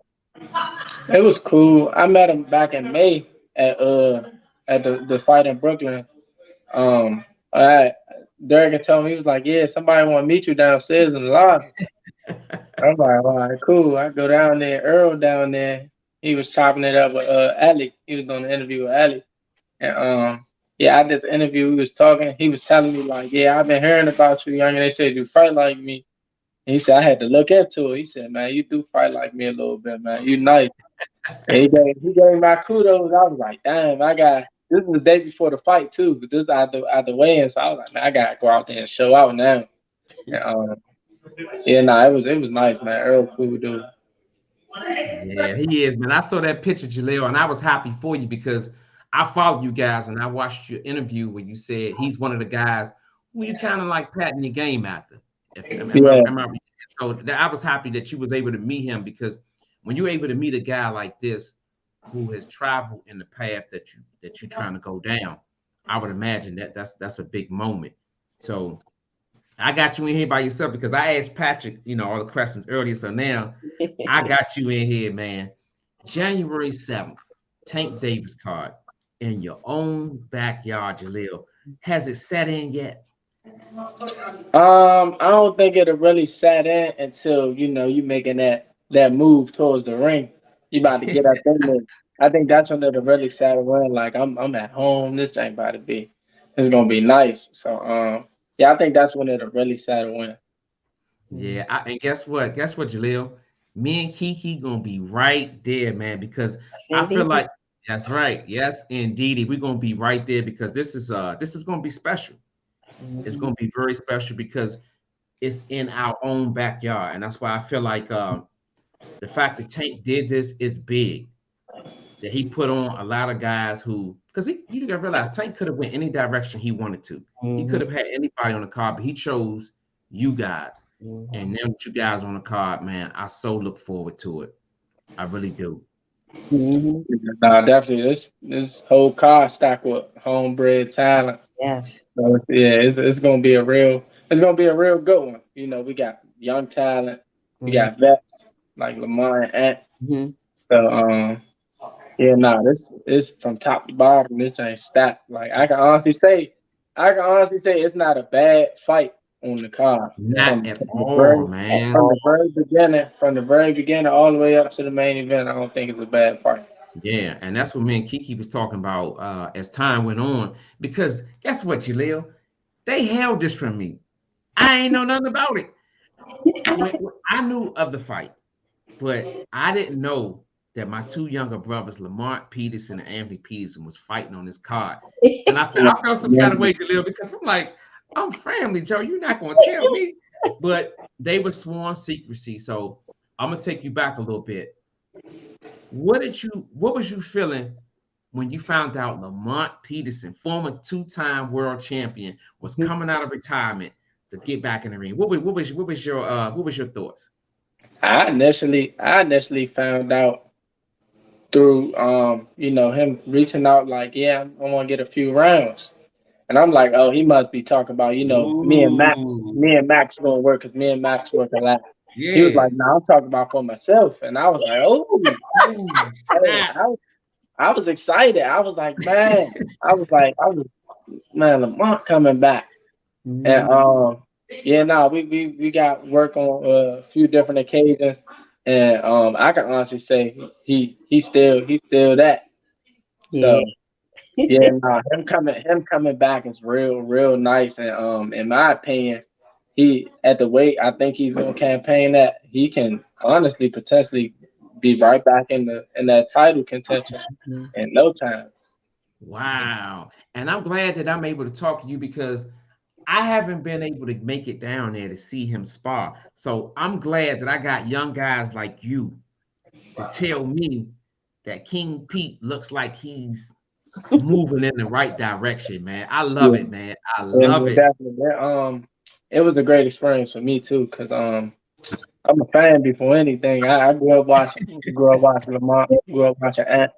[SPEAKER 6] It was cool. I met him back in May at the fight in Brooklyn. Derek had told me, he was like, yeah, somebody want to meet you downstairs in the lobby. I'm like, all right, cool. I go down there, Earl down there. He was chopping it up with Ali. He was doing an interview with Ali. And yeah, I did the interview. We was talking. He was telling me like, yeah, I've been hearing about you, young, and they said you fight like me. And he said I had to look into it. He said, man, you do fight like me a little bit, man. You nice. And he gave me my kudos. I was like, damn, this is the day before the fight too, but this is out the weigh-in. So I was like, man, I gotta go out there and show out now. And, yeah, no, it was nice, man. Earl, cool dude.
[SPEAKER 2] Yeah, he is, man. I saw that picture, Jalil, and I was happy for you because I followed you guys and I watched your interview where you said he's one of the guys who you kind of like patting your game after. So I was happy that you was able to meet him because when you're able to meet a guy like this who has traveled in the path that you're trying to go down, I would imagine that's a big moment. So I got you in here by yourself because I asked Patrick, all the questions earlier. So now I got you in here, man. January 7th, Tank Davis card in your own backyard, Jalil. Has it set in yet?
[SPEAKER 6] I don't think it'll really set in until you making that move towards the ring. You about to get up in there. I think that's when it'll really settle in. Like I'm at home. This ain't about to be. It's gonna be nice. So yeah, I think that's when it'll really settle in.
[SPEAKER 2] Yeah, and guess what? Jalil? Me and Kiki gonna be right there, man. Because I feel like that's right. Yes, indeed, we're gonna be right there because this is gonna be special. It's gonna be very special because it's in our own backyard, and that's why I feel like the fact that Tank did this is big. That he put on a lot of guys because you gotta realize Tank could have went any direction he wanted to. He could have had anybody on the card, but he chose you guys. And now with you guys on the card, man, I so look forward to it. I really do.
[SPEAKER 6] Nah, definitely. This whole card stacked with homebred talent.
[SPEAKER 4] Yes.
[SPEAKER 6] So it's gonna be a real good one. We got young talent, we got vets like Lamar and Ant. So yeah, nah, this is from top to bottom. This ain't stacked. Like I can honestly say it's not a bad fight on the card.
[SPEAKER 2] Not at all, man.
[SPEAKER 6] From the very beginning, all the way up to the main event, I don't think it's a bad fight.
[SPEAKER 2] Yeah, and that's what me and Kiki was talking about as time went on. Because guess what, Jalil? They held this from me. I ain't know nothing about it. I knew of the fight, but I didn't know that my two younger brothers, Lamar Peterson and Anthony Peterson, was fighting on this card. And I felt some kind of way, Jalil, because I'm like, I'm family, Joe. You're not going to tell me. But they were sworn secrecy. So I'm going to take you back a little bit. what was you feeling when you found out Lamont Peterson, former two-time world champion, was coming out of retirement to get back in the ring? What was your thoughts?
[SPEAKER 6] I initially found out through him reaching out like, yeah, I want to get a few rounds. And I'm like, oh, he must be talking about, me and
[SPEAKER 2] Ooh,
[SPEAKER 6] Max gonna work because me and Max work a lot. He was
[SPEAKER 2] yeah.
[SPEAKER 6] like, no, I'm talking about for myself. And I was like, oh,
[SPEAKER 2] Ooh,
[SPEAKER 6] hey,
[SPEAKER 2] snap.
[SPEAKER 6] I was excited. I was like, man, man, Lamont coming back. And yeah, no, we got work on a few different occasions. And I can honestly say he's still that.
[SPEAKER 4] Yeah.
[SPEAKER 6] So yeah, no, him coming back is real nice. And in my opinion, he at the weight I think he's gonna campaign that he can honestly potentially be right back in that title contention in no time.
[SPEAKER 2] Wow. And I'm glad that I'm able to talk to you because I haven't been able to make it down there to see him spar. So I'm glad that I got young guys like you to tell me that King Pete looks like he's moving in the right direction, man. I love
[SPEAKER 6] Yeah,
[SPEAKER 2] it, man. I
[SPEAKER 6] and
[SPEAKER 2] love it.
[SPEAKER 6] definitely. It was a great experience for me too, cause I'm a fan before anything. I grew up watching Lamont, grew up watching Ant.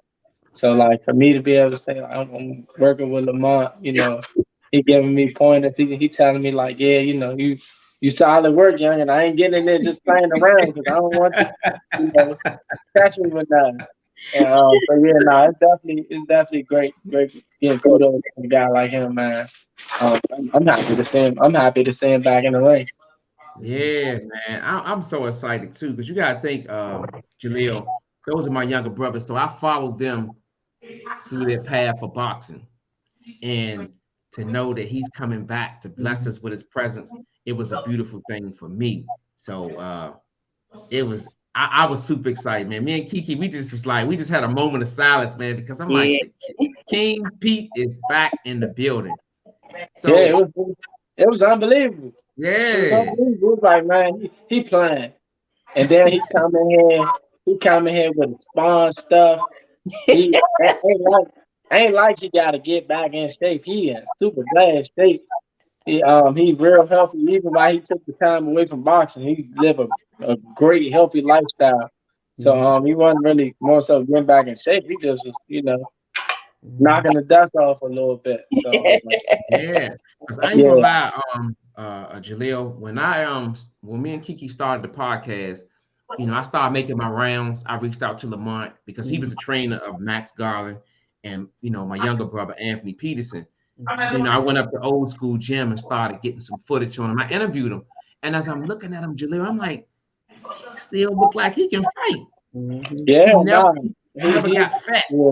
[SPEAKER 6] So like for me to be able to say I'm working with Lamont, he giving me pointers. He telling me like, yeah, you solid work, young, and I ain't getting in there just playing around because I don't want catch me with nothing. And but yeah, no, it's definitely great getting kudos to a guy like him, man. I'm happy to see him. I'm happy to see him back in the ring.
[SPEAKER 2] Yeah, man. I'm so excited too because you got to think, Jalil, those are my younger brothers. So I followed them through their path for boxing. And to know that he's coming back to bless us with his presence, it was a beautiful thing for me. So it was I was super excited, man. Me and Kiki, we just had a moment of silence, man, because I'm like,
[SPEAKER 4] Yeah.
[SPEAKER 2] the King Pete is back in the building.
[SPEAKER 6] Yeah,
[SPEAKER 2] So
[SPEAKER 6] it was unbelievable. It was
[SPEAKER 2] yeah,
[SPEAKER 6] unbelievable. It was like, man, he playing. And then he coming here with the spawn stuff. He ain't like he gotta get back in shape. He in super bad shape. He real healthy. Even while he took the time away from boxing, he lived a great healthy lifestyle. So he wasn't really more so getting back in shape. He just was, knocking the dust off a little bit. So
[SPEAKER 2] yeah. Because I ain't gonna
[SPEAKER 6] yeah.
[SPEAKER 2] lie, Jaleel, when me and Kiki started the podcast, I started making my rounds. I reached out to Lamont because he was a trainer of Max Garland and my younger brother Anthony Peterson. I went up to old school gym and started getting some footage on him. I interviewed him, and as I'm looking at him, Jaleel, I'm like, he still look like he can fight.
[SPEAKER 6] Yeah,
[SPEAKER 2] He never,
[SPEAKER 6] no.
[SPEAKER 2] he never got fat.
[SPEAKER 6] Yeah.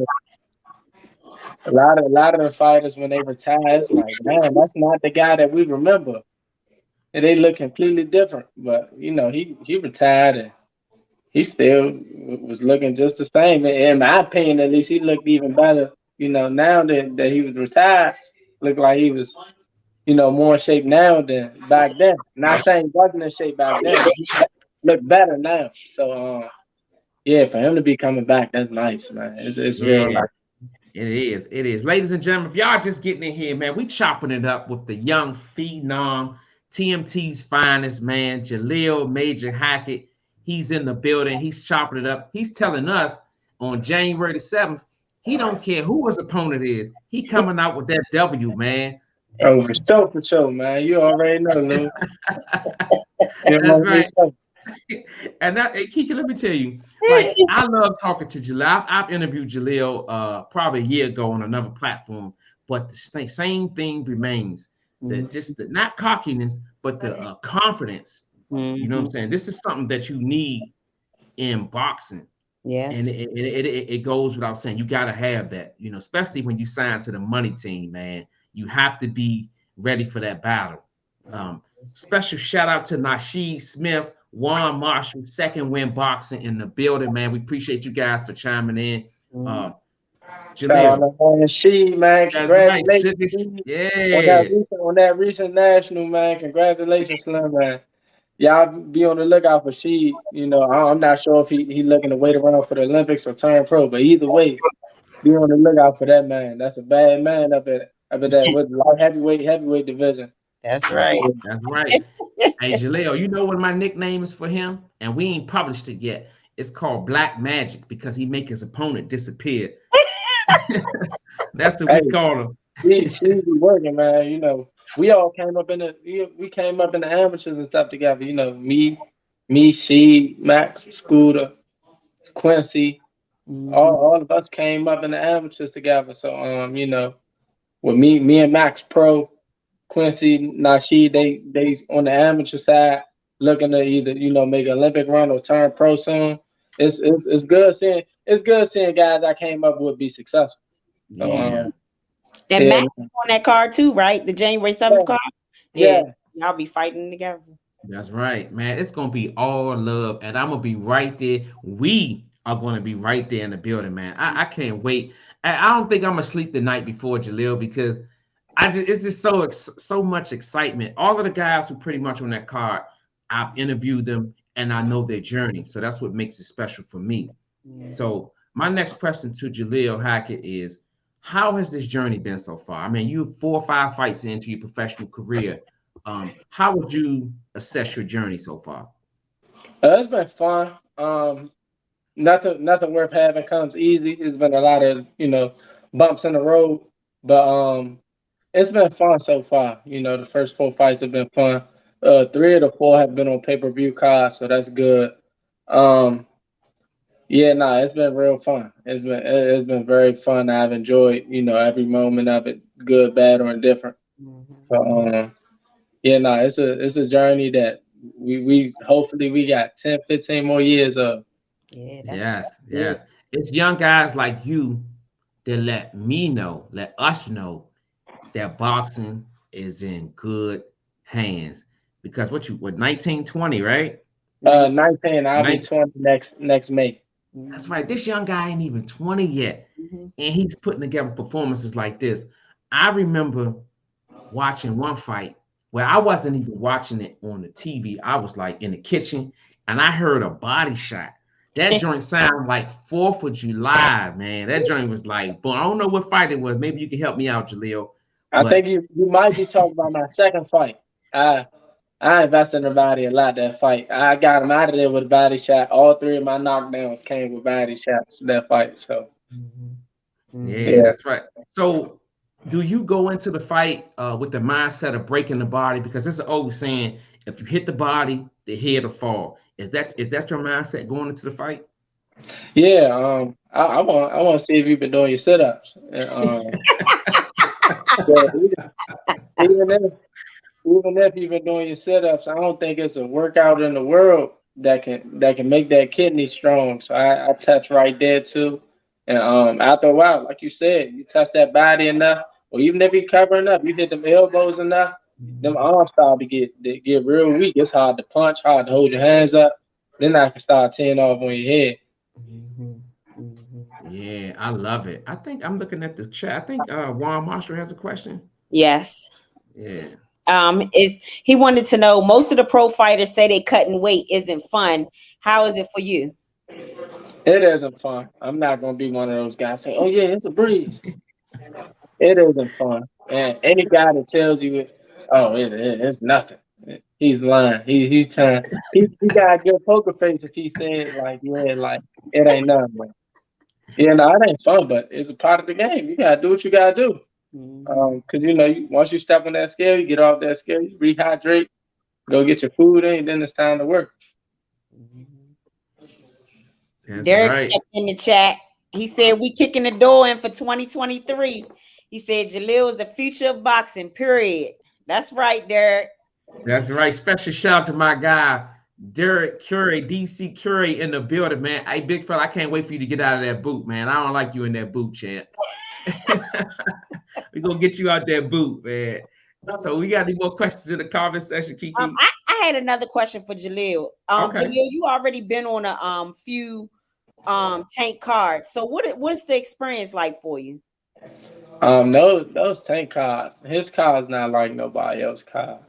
[SPEAKER 6] A lot of the fighters when they retire, it's like, man, that's not the guy that we remember. And they look completely different. But he retired and he still was looking just the same. In my opinion, at least he looked even better. Now that he was retired, looked like he was, more in shape now than back then. Not saying he wasn't in shape back then, but he looked better now. So yeah, for him to be coming back, that's nice, man. It's real
[SPEAKER 2] Yeah,
[SPEAKER 6] nice.
[SPEAKER 2] it is. It is. Ladies and gentlemen, if y'all just getting in here, man, we chopping it up with the young phenom, TMT's finest, man, Jalil Major Hackett. He's in the building. He's chopping it up. He's telling us on January the 7th, he don't care who his opponent is. He coming out with that W, man.
[SPEAKER 6] Oh, for sure, man. You already know, Lou. You
[SPEAKER 2] That's
[SPEAKER 6] already
[SPEAKER 2] right.
[SPEAKER 6] know.
[SPEAKER 2] And Kiki, let me tell you, like I love talking to Jalil. I've interviewed Jalil probably a year ago on another platform, but the same thing remains. Just the not cockiness, but the confidence. You know what I'm saying? This is something that you need in boxing.
[SPEAKER 4] Yeah.
[SPEAKER 2] And it goes without saying. You got to have that, especially when you sign to the money team, man. You have to be ready for that battle. Special shout out to Nasheed Smith, Juan Marshall, Second Win Boxing in the building, man. We appreciate you guys for chiming in.
[SPEAKER 6] Shout out
[SPEAKER 2] Jalil,
[SPEAKER 6] to man, she, man.
[SPEAKER 2] that's right.
[SPEAKER 6] Congratulations
[SPEAKER 2] Yeah,
[SPEAKER 6] on that recent national, man. Congratulations, Slim, man. y'all be on the lookout for Sheed. You know, I'm not sure if he looking to wait around for the Olympics or turn pro, but either way, be on the lookout for that man. That's a bad man up at that with light heavyweight division.
[SPEAKER 4] That's right.
[SPEAKER 2] That's right. Hey, Jalil, you know what my nickname is for him? And we ain't published it yet. It's called Black Magic because he make his opponent disappear. That's what
[SPEAKER 6] Hey,
[SPEAKER 2] we call him.
[SPEAKER 6] she be working, man. You know, we all came up in the amateurs and stuff together. You know, she, Max, Scooter, Quincy, all of us came up in the amateurs together. So you know, with me and Max Pro, Quincy, Nasheed, they on the amateur side looking to either, you know, make an Olympic run or turn pro soon. It's good seeing guys I came up with be successful. So,
[SPEAKER 2] Yeah.
[SPEAKER 4] And
[SPEAKER 6] yeah.
[SPEAKER 4] Max is on that card too, right? The January 7th card.
[SPEAKER 6] Yeah.
[SPEAKER 4] Y'all be fighting together.
[SPEAKER 2] That's right, man. It's gonna be all love, and I'm gonna be right there. We are gonna be right there in the building, man. I can't wait. I don't think I'm gonna sleep the night before, Jalil, because it's just so much excitement. All of the guys who pretty much on that card, I've interviewed them and I know their journey. So that's what makes it special for me. So my next question to Jalil Hackett is, how has this journey been so far? I mean, you 4 or 5 fights into your professional career. How would you assess your journey so far?
[SPEAKER 6] It's been fun. Nothing worth having comes easy. It's been a lot of, you know, bumps in the road, but it's been fun so far. You know, the first 4 fights have been fun. 3 of the 4 have been on pay-per-view cards, so that's good. Yeah, it's been real fun. It's been very fun. I've enjoyed, you know, every moment of it, good, bad, or indifferent. So it's a journey that we hopefully we got 10, 15 more years of.
[SPEAKER 2] Yes. It's young guys like you that let us know that boxing is in good hands. Because what 19, 20, right?
[SPEAKER 6] 19, I'll be 20 next May.
[SPEAKER 2] That's right. This young guy ain't even 20 yet. And he's putting together performances like this. I remember watching one fight where I wasn't even watching it on the TV. I was like in the kitchen and I heard a body shot. That joint sounded like 4th of July, man. That joint was like, but I don't know what fight it was. Maybe you can help me out, Jalil.
[SPEAKER 6] I think you might be talking about my second fight. I invested in the body a lot that fight. I got him out of there with a body shot. All 3 of my knockdowns came with body shots that fight. So
[SPEAKER 2] yeah, that's right. So do you go into the fight with the mindset of breaking the body? Because it's an old saying, if you hit the body, the head will fall. Is that your mindset going into the fight?
[SPEAKER 6] Yeah, I want to see if you've been doing your sit-ups. Even if you've been doing your sit-ups, I don't think it's a workout in the world that can make that kidney strong. So I touch right there too. And after a while, like you said, you touch that body enough, or even if you covering up, you hit them elbows enough, them arms start to get real weak. It's hard to punch, hard to hold your hands up. Then I can start teeing off on your head.
[SPEAKER 2] Yeah, I love it. I think I'm looking at the chat. I think Juan Marshall has a question.
[SPEAKER 4] Yes.
[SPEAKER 2] Yeah.
[SPEAKER 4] He wanted to know, most of the pro fighters say they cutting weight isn't fun. How is it for you?
[SPEAKER 6] It isn't fun. I'm not gonna be one of those guys saying, "Oh yeah, it's a breeze." It isn't fun. And any guy that tells you, it's nothing, he's lying. He got a good poker face if he's saying like it ain't nothing. But, it ain't fun, but it's a part of the game. You gotta do what you gotta do. Because once you step on that scale, you get off that scale, you rehydrate, go get your food in, then it's time to work.
[SPEAKER 2] That's
[SPEAKER 4] Derek
[SPEAKER 2] right.
[SPEAKER 4] stepped in the chat. He said we kicking the door in for 2023. He said Jalil is the future of boxing, period. That's right, Derek.
[SPEAKER 2] That's right. Special shout out to my guy, Derek Curry, DC Curry in the building, man. Hey, big fella, I can't wait for you to get out of that boot, man. I don't like you in that boot, champ. We're going to get you out that boot, man. So we got any more questions in the comment section, Kiki?
[SPEAKER 4] I had another question for Jalil.
[SPEAKER 2] Okay.
[SPEAKER 4] Jalil, you already been on a few tank cards. So what is the experience like for you?
[SPEAKER 6] Those tank cars. His car's not like nobody else's car.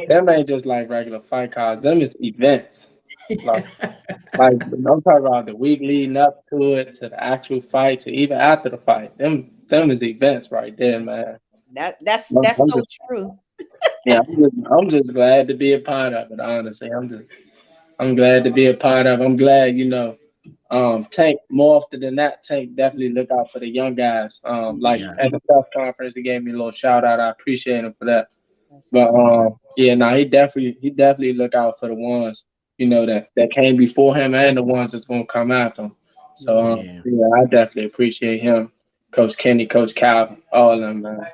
[SPEAKER 6] Them ain't just like regular fight cars. Them is events. Like, I'm talking about the week leading up to it, to the actual fight, to even after the fight. Them is events right there, man.
[SPEAKER 4] That's
[SPEAKER 6] I'm
[SPEAKER 4] so
[SPEAKER 6] just,
[SPEAKER 4] true.
[SPEAKER 6] yeah, I'm just glad to be a part of it. Honestly, I'm glad to be a part of it. I'm glad, Tank, more often than that, Tank definitely look out for the young guys. Like
[SPEAKER 2] Yes.
[SPEAKER 6] at the press conference, he gave me a little shout out. I appreciate him for that.
[SPEAKER 4] That's
[SPEAKER 6] But yeah, no, he definitely look out for the ones that came before him and the ones that's gonna come after him. So
[SPEAKER 2] Yeah.
[SPEAKER 6] yeah, I definitely appreciate him, Coach Kenny, Coach Calvin, all of them, man.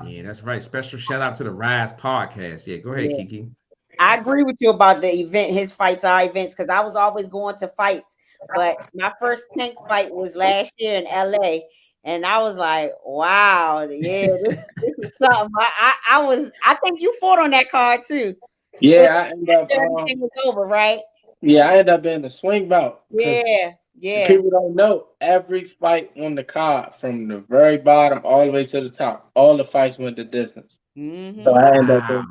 [SPEAKER 2] Yeah, that's right. Special shout out to the Rise podcast. Yeah, go ahead,
[SPEAKER 4] Yeah.
[SPEAKER 2] Kiki.
[SPEAKER 4] I agree with you about the event. His fights are events because I was always going to fights, but my first Tank fight was last year in LA, and I was like, "Wow, yeah, this is something." I think you fought on that card too. But
[SPEAKER 6] Yeah, I end up
[SPEAKER 4] after everything was over, right?
[SPEAKER 6] I end up being a swing bout because
[SPEAKER 4] Yeah.
[SPEAKER 6] people don't know every fight on the card from the very bottom all the way to the top. All the fights went the distance. So
[SPEAKER 4] Mm-hmm.
[SPEAKER 2] Wow.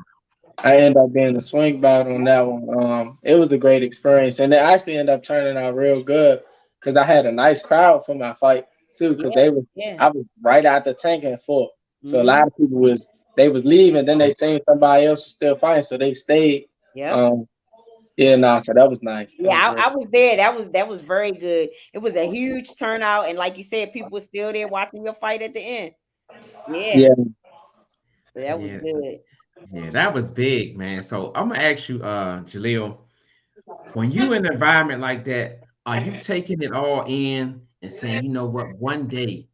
[SPEAKER 6] I ended up being a swing bout on that one. It was a great experience, and it actually ended up turning out real good because I had a nice crowd for my fight too. Because
[SPEAKER 4] Yeah.
[SPEAKER 6] I was right out the tank and full. So a
[SPEAKER 4] Mm-hmm.
[SPEAKER 6] lot of people was leaving, then they seen somebody else was still fighting, so they stayed.
[SPEAKER 4] Yep.
[SPEAKER 6] Yeah, nah, so that was nice. That was
[SPEAKER 4] Yeah,
[SPEAKER 6] great.
[SPEAKER 4] I was there. That was very good. It was a huge turnout, and like you said, people were still there watching your fight at the end. Yeah,
[SPEAKER 6] Yeah,
[SPEAKER 4] that was
[SPEAKER 2] Yeah,
[SPEAKER 4] good.
[SPEAKER 2] yeah, that was big, man. So I'm gonna ask you, Jalil, when you in an environment like that, are you taking it all in and saying, you know what, one day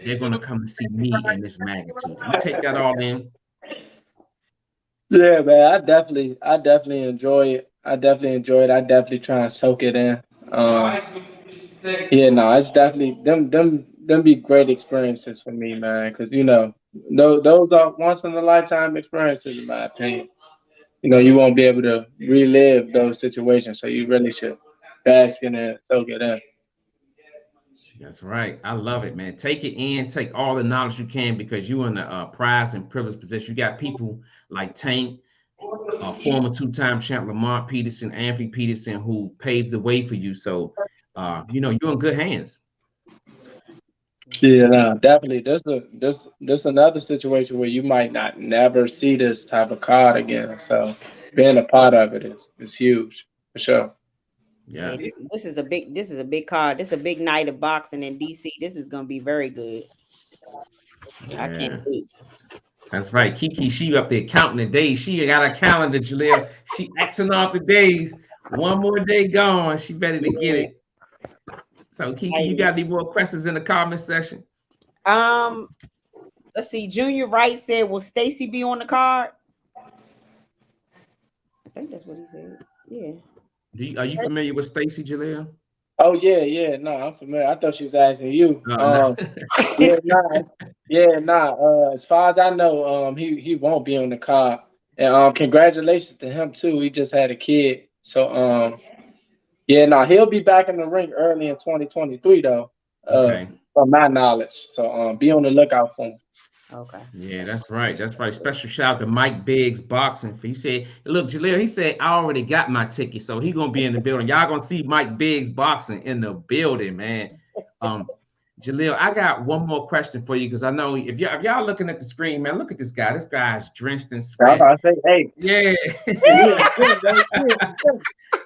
[SPEAKER 2] they're gonna come and see me in this magnitude? You take that all in?
[SPEAKER 6] yeah, man. I definitely enjoy it. I definitely enjoy it. I definitely try and soak it in. Yeah, no, it's definitely them be great experiences for me, man. Because those are once in a lifetime experiences, in my opinion. You won't be able to relive those situations, so you really should bask in it, soak it in.
[SPEAKER 2] That's right. I love it, man. Take it in, take all the knowledge you can because you in a prize and privileged position. You got people like Tank, former two-time champ Lamont Peterson, Anthony Peterson, who paved the way for you. So, you're in good hands.
[SPEAKER 6] Yeah, no, definitely. This another situation where you might not never see this type of card again. So being a part of it is huge for sure.
[SPEAKER 4] Yeah,
[SPEAKER 2] Yes.
[SPEAKER 4] this is a big card. This is a big night of boxing in DC. This is gonna be very good. I can't
[SPEAKER 2] Yeah.
[SPEAKER 4] wait.
[SPEAKER 2] That's right. Kiki, she up there counting the days. She got a calendar, Jaleel. She Xing off the days. One more day gone. She ready to get
[SPEAKER 4] Yeah,
[SPEAKER 2] it. So, Kiki, you
[SPEAKER 4] excited.
[SPEAKER 2] got any more questions in the comment section?
[SPEAKER 4] Um, let's see. Junior Wright said, "Will Stacy be on the card?" I think that's what he said. Yeah.
[SPEAKER 2] Are you familiar with Stacy, Jaleel?
[SPEAKER 6] Oh yeah. No, I'm familiar. I thought she was asking you.
[SPEAKER 2] No.
[SPEAKER 6] Yeah, nah, yeah, nah. As far as I know, he won't be on the card. And congratulations to him too. He just had a kid. So yeah, nah, he'll be back in the ring early in 2023 though.
[SPEAKER 2] Okay.
[SPEAKER 6] From my knowledge. So be on the lookout for him.
[SPEAKER 4] Okay.
[SPEAKER 2] Yeah, that's right. That's right. Special shout out to Mike Biggs Boxing. He said, look, Jaleel, he said, I already got my ticket. So he's gonna be in the building. Y'all gonna see Mike Biggs Boxing in the building, man. Jaleel, I got one more question for you because I know if y'all looking at the screen, man, look at this guy. This guy's drenched in
[SPEAKER 6] I
[SPEAKER 2] sweat.
[SPEAKER 6] say, hey,
[SPEAKER 2] Yeah,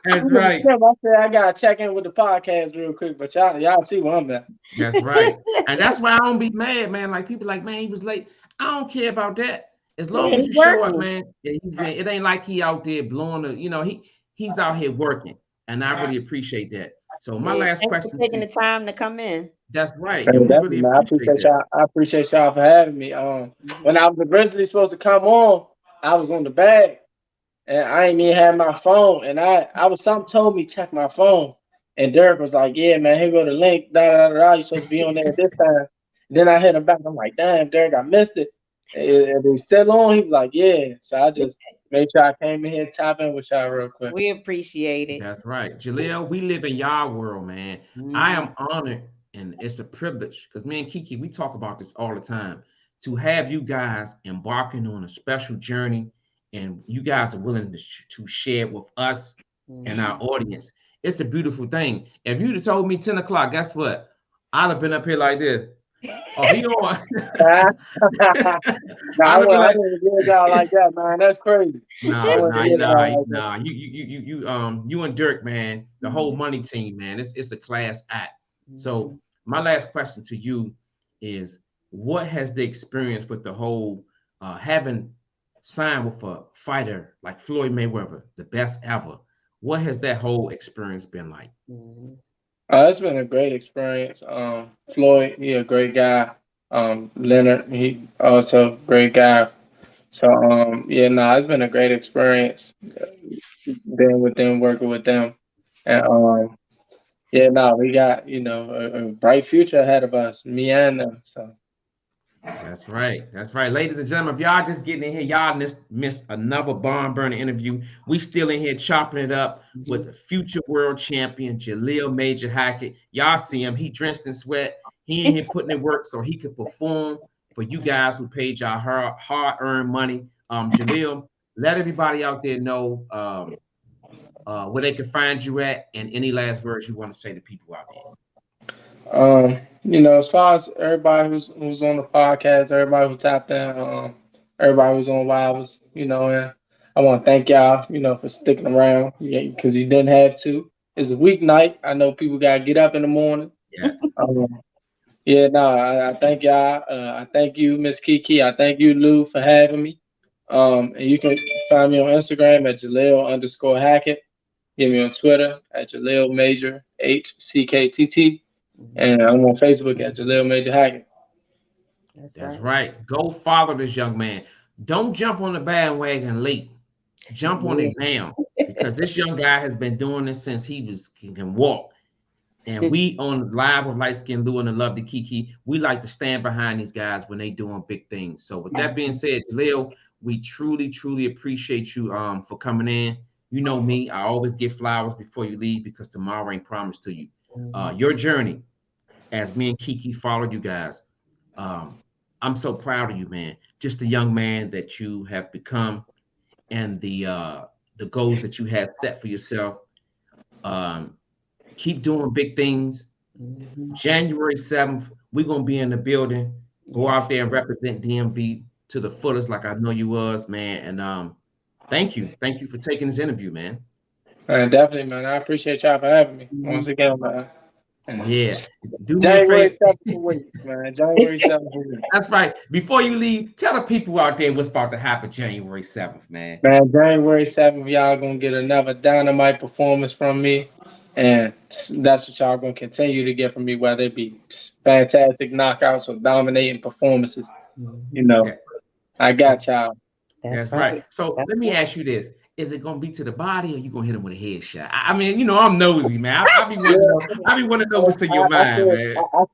[SPEAKER 2] that's
[SPEAKER 6] I
[SPEAKER 2] right.
[SPEAKER 6] said I gotta check in with the podcast real quick, but y'all see where I'm at.
[SPEAKER 2] That's right. And that's why I don't be mad, man. Like people like, man, he was late. I don't care about that. As long as you show up, man. Yeah, it ain't like he out there blowing he's out here working. And I really appreciate that. So my last
[SPEAKER 4] thanks
[SPEAKER 2] question
[SPEAKER 4] for taking the time to come in.
[SPEAKER 2] that's right.
[SPEAKER 6] Hey,
[SPEAKER 2] Yeah, we
[SPEAKER 6] definitely,
[SPEAKER 2] really
[SPEAKER 6] man.
[SPEAKER 2] appreciate that.
[SPEAKER 6] I appreciate y'all for having me. When I was originally supposed to come on, I was on the bag, and I ain't even had my phone. And I was something told me check my phone, and Derek was like, "Yeah, man, here go the link. Da da da da. You supposed to be on there this time." Then I hit him back. I'm like, "Damn, Derek, I missed it." And he's still on. He was like, "Yeah." So I just made sure I came in here and tap in with y'all real quick.
[SPEAKER 4] We appreciate it.
[SPEAKER 2] That's right. Jaleel, we live in y'all world, man. I am honored and it's a privilege because me and Kiki, we talk about this all the time, to have you guys embarking on a special journey, and you guys are willing to share with us and our audience. It's a beautiful thing. If you'd have told me 10 o'clock, guess what? I'd have been up here like this. Oh, he on.
[SPEAKER 6] Nah, I
[SPEAKER 2] I'd be like,
[SPEAKER 6] wouldn't give it out like that, man. That's crazy.
[SPEAKER 2] You and Dirk, man, the whole money team, man, it's a class act. So my last question to you is, what has the experience with the whole having signed with a fighter like Floyd Mayweather, the best ever? What has that whole experience been like?
[SPEAKER 6] It's been a great experience. Floyd, he a great guy. Leonard, he also great guy. So it's been a great experience being with them, working with them, and we got a bright future ahead of us, me and them. So.
[SPEAKER 2] That's right. That's right. Ladies and gentlemen, if y'all just getting in here, y'all missed another barn burner interview. We still in here chopping it up with the future world champion, Jalil Major Hackett. Y'all see him. He drenched in sweat. He in here putting in work so he could perform for you guys who paid y'all hard-earned money. Jalil, let everybody out there know where they can find you at, and any last words you want to say to people out there.
[SPEAKER 6] As far as everybody who's on the podcast, everybody who tapped in, everybody who's on Wilders, and I want to thank y'all, for sticking around, because you didn't have to. It's a weeknight. I know people gotta get up in the morning.
[SPEAKER 2] Yes.
[SPEAKER 6] I thank y'all. I thank you, Miss Kiki. I thank you, Lou, for having me. And you can find me on Instagram at Jalil_Hackett. Get me on Twitter at Jalil Major HCKTT. And I'm on Facebook at Jalil Major Hackett.
[SPEAKER 2] That's right. Go follow this young man. Don't jump on the bandwagon late. Jump on it now, because this young guy has been doing this since he can walk. And we on Live with Liteskin Lou and the Lovely Kiki, we like to stand behind these guys when they doing big things. So with that being said, Jalil, we truly, truly appreciate you for coming in. You know me, I always get flowers before you leave, because tomorrow ain't promised to you. Your journey, as me and Kiki followed you guys, I'm so proud of you, man. Just the young man that you have become, and the goals that you have set for yourself. Keep doing big things. January 7th, we're gonna be in the building. Go out there and represent DMV to the fullest, like I know you was, man. And thank you for taking this interview, man.
[SPEAKER 6] Definitely, man. I appreciate y'all for having me once again, man.
[SPEAKER 2] Yeah. Do
[SPEAKER 6] January
[SPEAKER 2] me a favor.
[SPEAKER 6] 7th, man. January 7th.
[SPEAKER 2] That's right. Before you leave, tell the people out there what's about to happen January 7th, man.
[SPEAKER 6] Man, January 7th, y'all gonna get another dynamite performance from me. And that's what y'all gonna continue to get from me, whether it be fantastic knockouts or dominating performances. I got y'all.
[SPEAKER 2] That's right. So let me ask you this. Is it gonna be to the body, or you gonna hit him with a headshot? I mean, I'm nosy, man. I be want to know what's in your mind, man.
[SPEAKER 6] I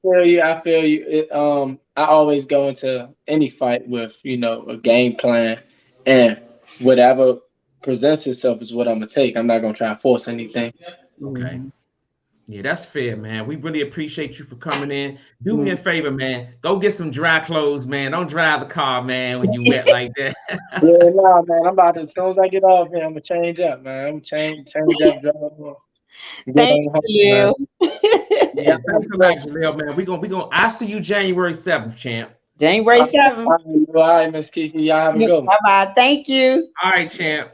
[SPEAKER 6] feel you. I always go into any fight with, a game plan, and whatever presents itself is what I'm gonna take. I'm not gonna try to force anything.
[SPEAKER 2] Okay. Yeah, that's fair, man. We really appreciate you for coming in. Do me a favor, man. Go get some dry clothes, man. Don't drive the car, man, when you wet like that.
[SPEAKER 6] Man. I'm about to, as soon as I get off here, I'm gonna change up, man. I'm gonna change up, drive on.
[SPEAKER 4] Thank you.
[SPEAKER 2] Yeah, thanks a lot, Jalil, man. We gonna. I see you January 7th, champ.
[SPEAKER 4] January 7th.
[SPEAKER 6] All right, Miss Kiki. Y'all have a good one.
[SPEAKER 4] Bye-bye. Thank you.
[SPEAKER 2] All right, champ.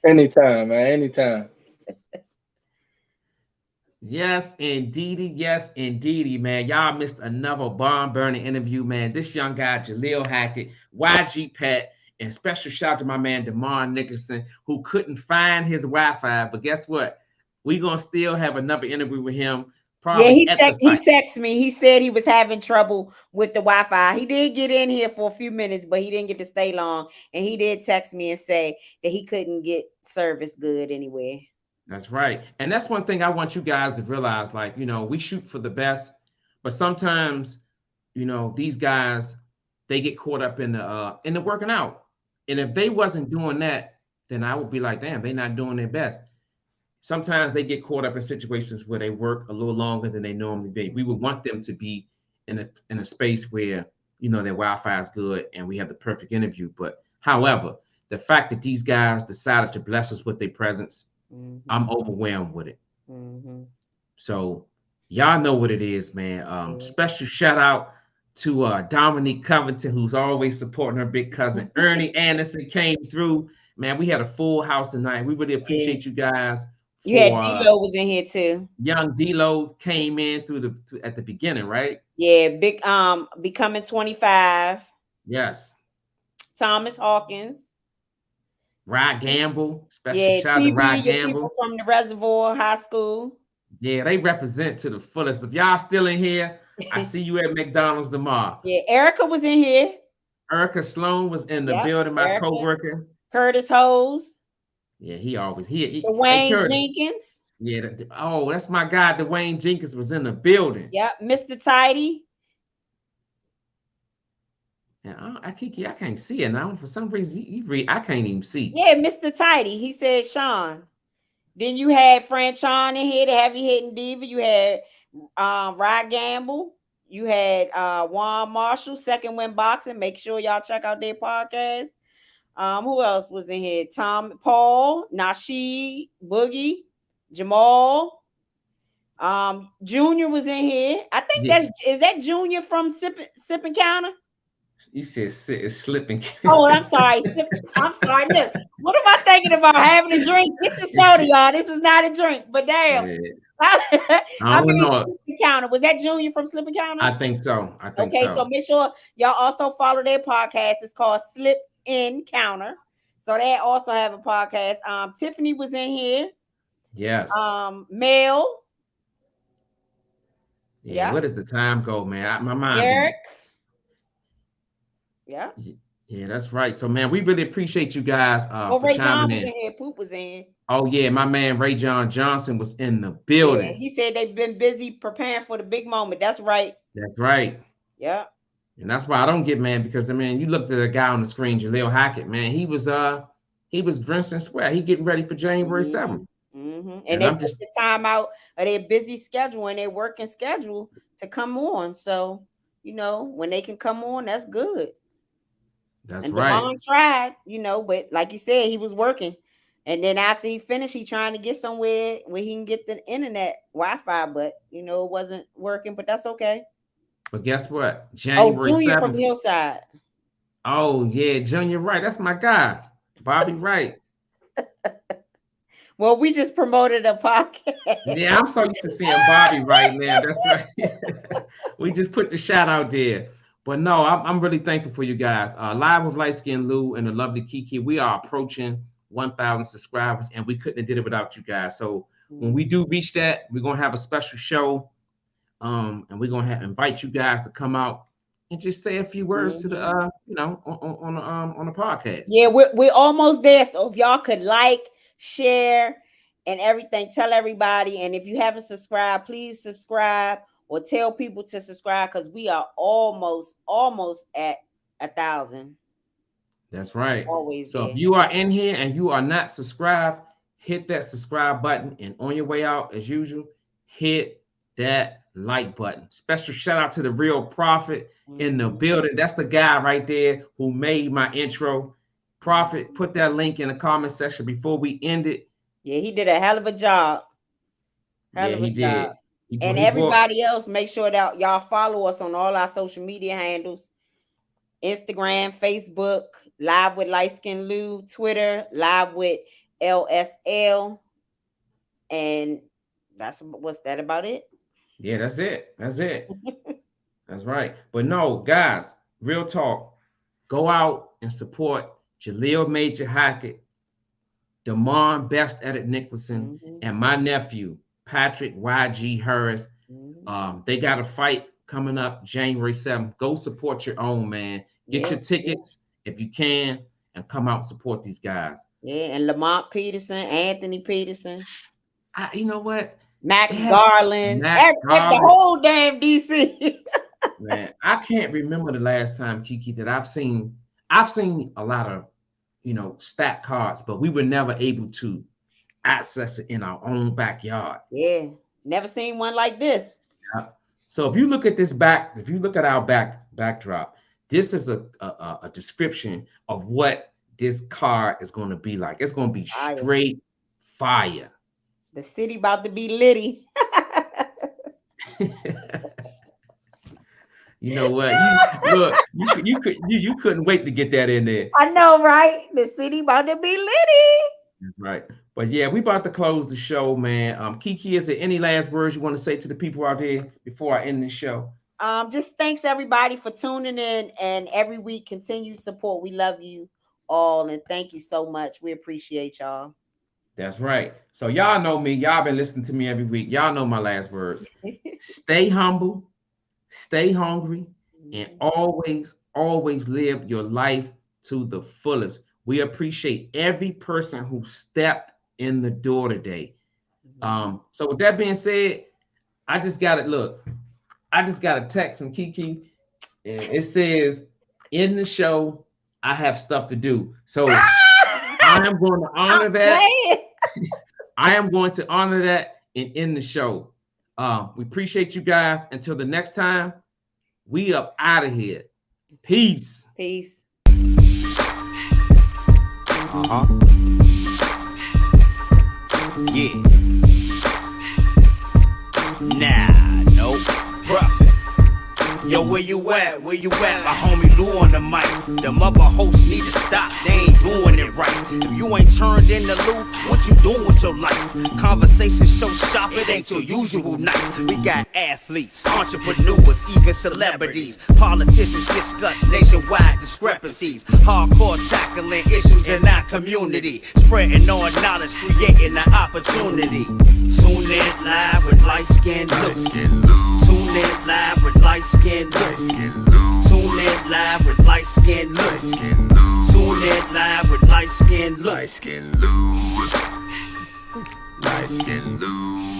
[SPEAKER 6] Anytime, man. Anytime.
[SPEAKER 2] Yes, indeedy, man. Y'all missed another barn-burning interview, man. This young guy, Jalil Hackett, YG Pet, and special shout out to my man, Nicholson, who couldn't find his Wi-Fi. But guess what? We're going to still have another interview with him.
[SPEAKER 4] He texted me. He said he was having trouble with the Wi-Fi. He did get in here for a few minutes, but he didn't get to stay long. And he did text me and say that he couldn't get service good anywhere.
[SPEAKER 2] That's right. And that's one thing I want you guys to realize, we shoot for the best, but sometimes, these guys, they get caught up in the working out. And if they wasn't doing that, then I would be like, damn, they're not doing their best. sometimes they get caught up in situations where they work a little longer than they normally be. We would want them to be in a space where, you know, their Wi-Fi is good and we have the perfect interview. But however, the fact that these guys decided to bless us with their presence, I'm overwhelmed with it. So y'all know what it is, man. Special shout out to Dominique Covington, who's always supporting her big cousin. Ernie Anderson came through. Man, we had a full house tonight. We really appreciate you guys.
[SPEAKER 4] You had D-Lo was in here too.
[SPEAKER 2] Young D-Lo came in at the beginning, right?
[SPEAKER 4] Yeah, big becoming 25.
[SPEAKER 2] Yes.
[SPEAKER 4] Thomas Hawkins.
[SPEAKER 2] Rod Gamble. Special shout out to Rod Gamble.
[SPEAKER 4] People from the Reservoir High School.
[SPEAKER 2] Yeah, they represent to the fullest. If y'all still in here, I see you at McDonald's tomorrow.
[SPEAKER 4] Yeah, Erica was in here.
[SPEAKER 2] Erica Sloan was in the building, my co-worker.
[SPEAKER 4] Curtis Hose.
[SPEAKER 2] Yeah, he always he
[SPEAKER 4] Dwayne Jenkins.
[SPEAKER 2] Yeah, that's my guy. Dwayne Jenkins was in the building.
[SPEAKER 4] Yep, Mr. Tidy.
[SPEAKER 2] Yeah, I can't see it now. For some reason, you read. I can't even see.
[SPEAKER 4] Yeah, Mr. Tidy. He said Sean. Then you had Fran Sean in here, the heavy hitting diva. You had Rod Gamble. You had Juan Marshall, Second Win Boxing. Make sure y'all check out their podcast. Who else was in here? Paul, Nasheed, Boogie, Jamal. Junior was in here. I think is that Junior from Sipping Counter?
[SPEAKER 2] You said slipping.
[SPEAKER 4] Oh, I'm sorry. I'm sorry. Look, what am I thinking about? Having a drink? This is soda, y'all. This is not a drink. But damn.
[SPEAKER 2] Yeah.
[SPEAKER 4] I mean, Slipping Counter. Was that Junior from Slipping Counter?
[SPEAKER 2] I think so.
[SPEAKER 4] So make sure y'all also follow their podcast. It's called Slip In Counter. So they also have a podcast. Tiffany was in here.
[SPEAKER 2] Yes.
[SPEAKER 4] Mel.
[SPEAKER 2] Yeah. Where does the time go, man? My mind.
[SPEAKER 4] Derek. Yeah.
[SPEAKER 2] Yeah, that's right. So, man, we really appreciate you guys for
[SPEAKER 4] Ray John
[SPEAKER 2] chiming
[SPEAKER 4] was in here. Poop was in here.
[SPEAKER 2] Oh, yeah. My man, Ray John Johnson was in the building.
[SPEAKER 4] Yeah, he said they've been busy preparing for the big moment. That's right.
[SPEAKER 2] That's right.
[SPEAKER 4] Yeah.
[SPEAKER 2] And that's why I don't get mad because, I mean, you looked at a guy on the screen, Jalil Hackett, man. He was drenched in sweat. He getting ready for January 7th.
[SPEAKER 4] And they took the time out of their busy schedule and their working schedule to come on. So, you know, when they can come on, that's good.
[SPEAKER 2] That's right.
[SPEAKER 4] Demond tried, you know, but like you said, he was working. And then after he finished, he trying to get somewhere where he can get the internet Wi-Fi, but you know, it wasn't working, but that's okay.
[SPEAKER 2] But guess what? January
[SPEAKER 4] Junior
[SPEAKER 2] 7th.
[SPEAKER 4] from Hillside.
[SPEAKER 2] Oh, yeah, Junior Wright. That's my guy. Bobby Wright.
[SPEAKER 4] Well, we just promoted a podcast.
[SPEAKER 2] Yeah, I'm so used to seeing Bobby right now. That's right. We just put the shout out there. But no, I'm really thankful for you guys. Live with Lightskin Lou and the lovely Kiki. We are approaching 1,000 subscribers, and we couldn't have did it without you guys. So when we do reach that, we're gonna have a special show, and we're gonna invite you guys to come out and just say a few words to the, on the podcast.
[SPEAKER 4] Yeah, we're almost there. So if y'all could like, share, and everything, tell everybody. And if you haven't subscribed, please subscribe. Or tell people to subscribe because we are almost at 1,000.
[SPEAKER 2] That's right.
[SPEAKER 4] Always.
[SPEAKER 2] So if you are in here and you are not subscribed, hit that subscribe button. And on your way out, as usual, hit that like button. Special shout out to the Real Prophet in the building. That's the guy right there who made my intro. Prophet, put that link in the comment section before we end it.
[SPEAKER 4] Yeah, he did a hell of a job.
[SPEAKER 2] He did.
[SPEAKER 4] And everybody else, make sure that y'all follow us on all our social media handles. Instagram, Facebook, Live with Lightskin Lou, Twitter, Live with LSL. And what's that about it?
[SPEAKER 2] Yeah, that's it. That's right. But no, guys, real talk. Go out and support Jalil Major Hackett, Demond DBestAtIt Nicholson, and my nephew, Patrick YG Harris. They got a fight coming up January 7th. Go support your own, man. Get your tickets if you can and come out and support these guys.
[SPEAKER 4] Yeah, and Lamont Peterson, Anthony Peterson.
[SPEAKER 2] You know what?
[SPEAKER 4] Max Garland. The whole damn DC.
[SPEAKER 2] Man, I can't remember the last time, Kiki, that I've seen a lot of, stack cards, but we were never able to access it in our own backyard.
[SPEAKER 4] Yeah, never seen one like this.
[SPEAKER 2] Yeah. So if you look at our backdrop, this is a description of what this car is going to be like. It's going to be straight fire.
[SPEAKER 4] The city about to be litty.
[SPEAKER 2] You know what? You couldn't wait to get that in there.
[SPEAKER 4] I know, right? The city about to be litty.
[SPEAKER 2] Right. But yeah, we about to close the show, man. Kiki, is there any last words you want to say to the people out there before I end the show?
[SPEAKER 4] Just thanks everybody for tuning in, and every week continued support. We love you all, and thank you so much. We appreciate y'all.
[SPEAKER 2] That's right. So y'all know me. Y'all been listening to me every week. Y'all know my last words. Stay humble, stay hungry, and always live your life to the fullest. We appreciate every person who stepped in the door today. So with that being said, I just got a text from Kiki, and it says, in the show, I have stuff to do. So I am going to honor that. I am going to honor that and end the show. We appreciate you guys. Until the next time, we up out of here. Peace.
[SPEAKER 4] Peace.
[SPEAKER 1] Yeah. Nah, no profit. Yo, where you at? Where you at? My homie Lou on the mic. The mother hosts need to stop. They ain't doing it right. If you ain't turned in the loop, what you doing with your life? Conversation so sharp, it ain't your usual night. We got athletes, entrepreneurs, even celebrities. Politicians discuss nationwide discrepancies. Hardcore tackling issues in our community. Spreading on knowledge, creating an opportunity. Tune in live with Liteskin Luke. Tune in live with Liteskin Luke. Tune in live with Liteskin Luke. Tune in live with Liteskin Luke. Liteskin Luke.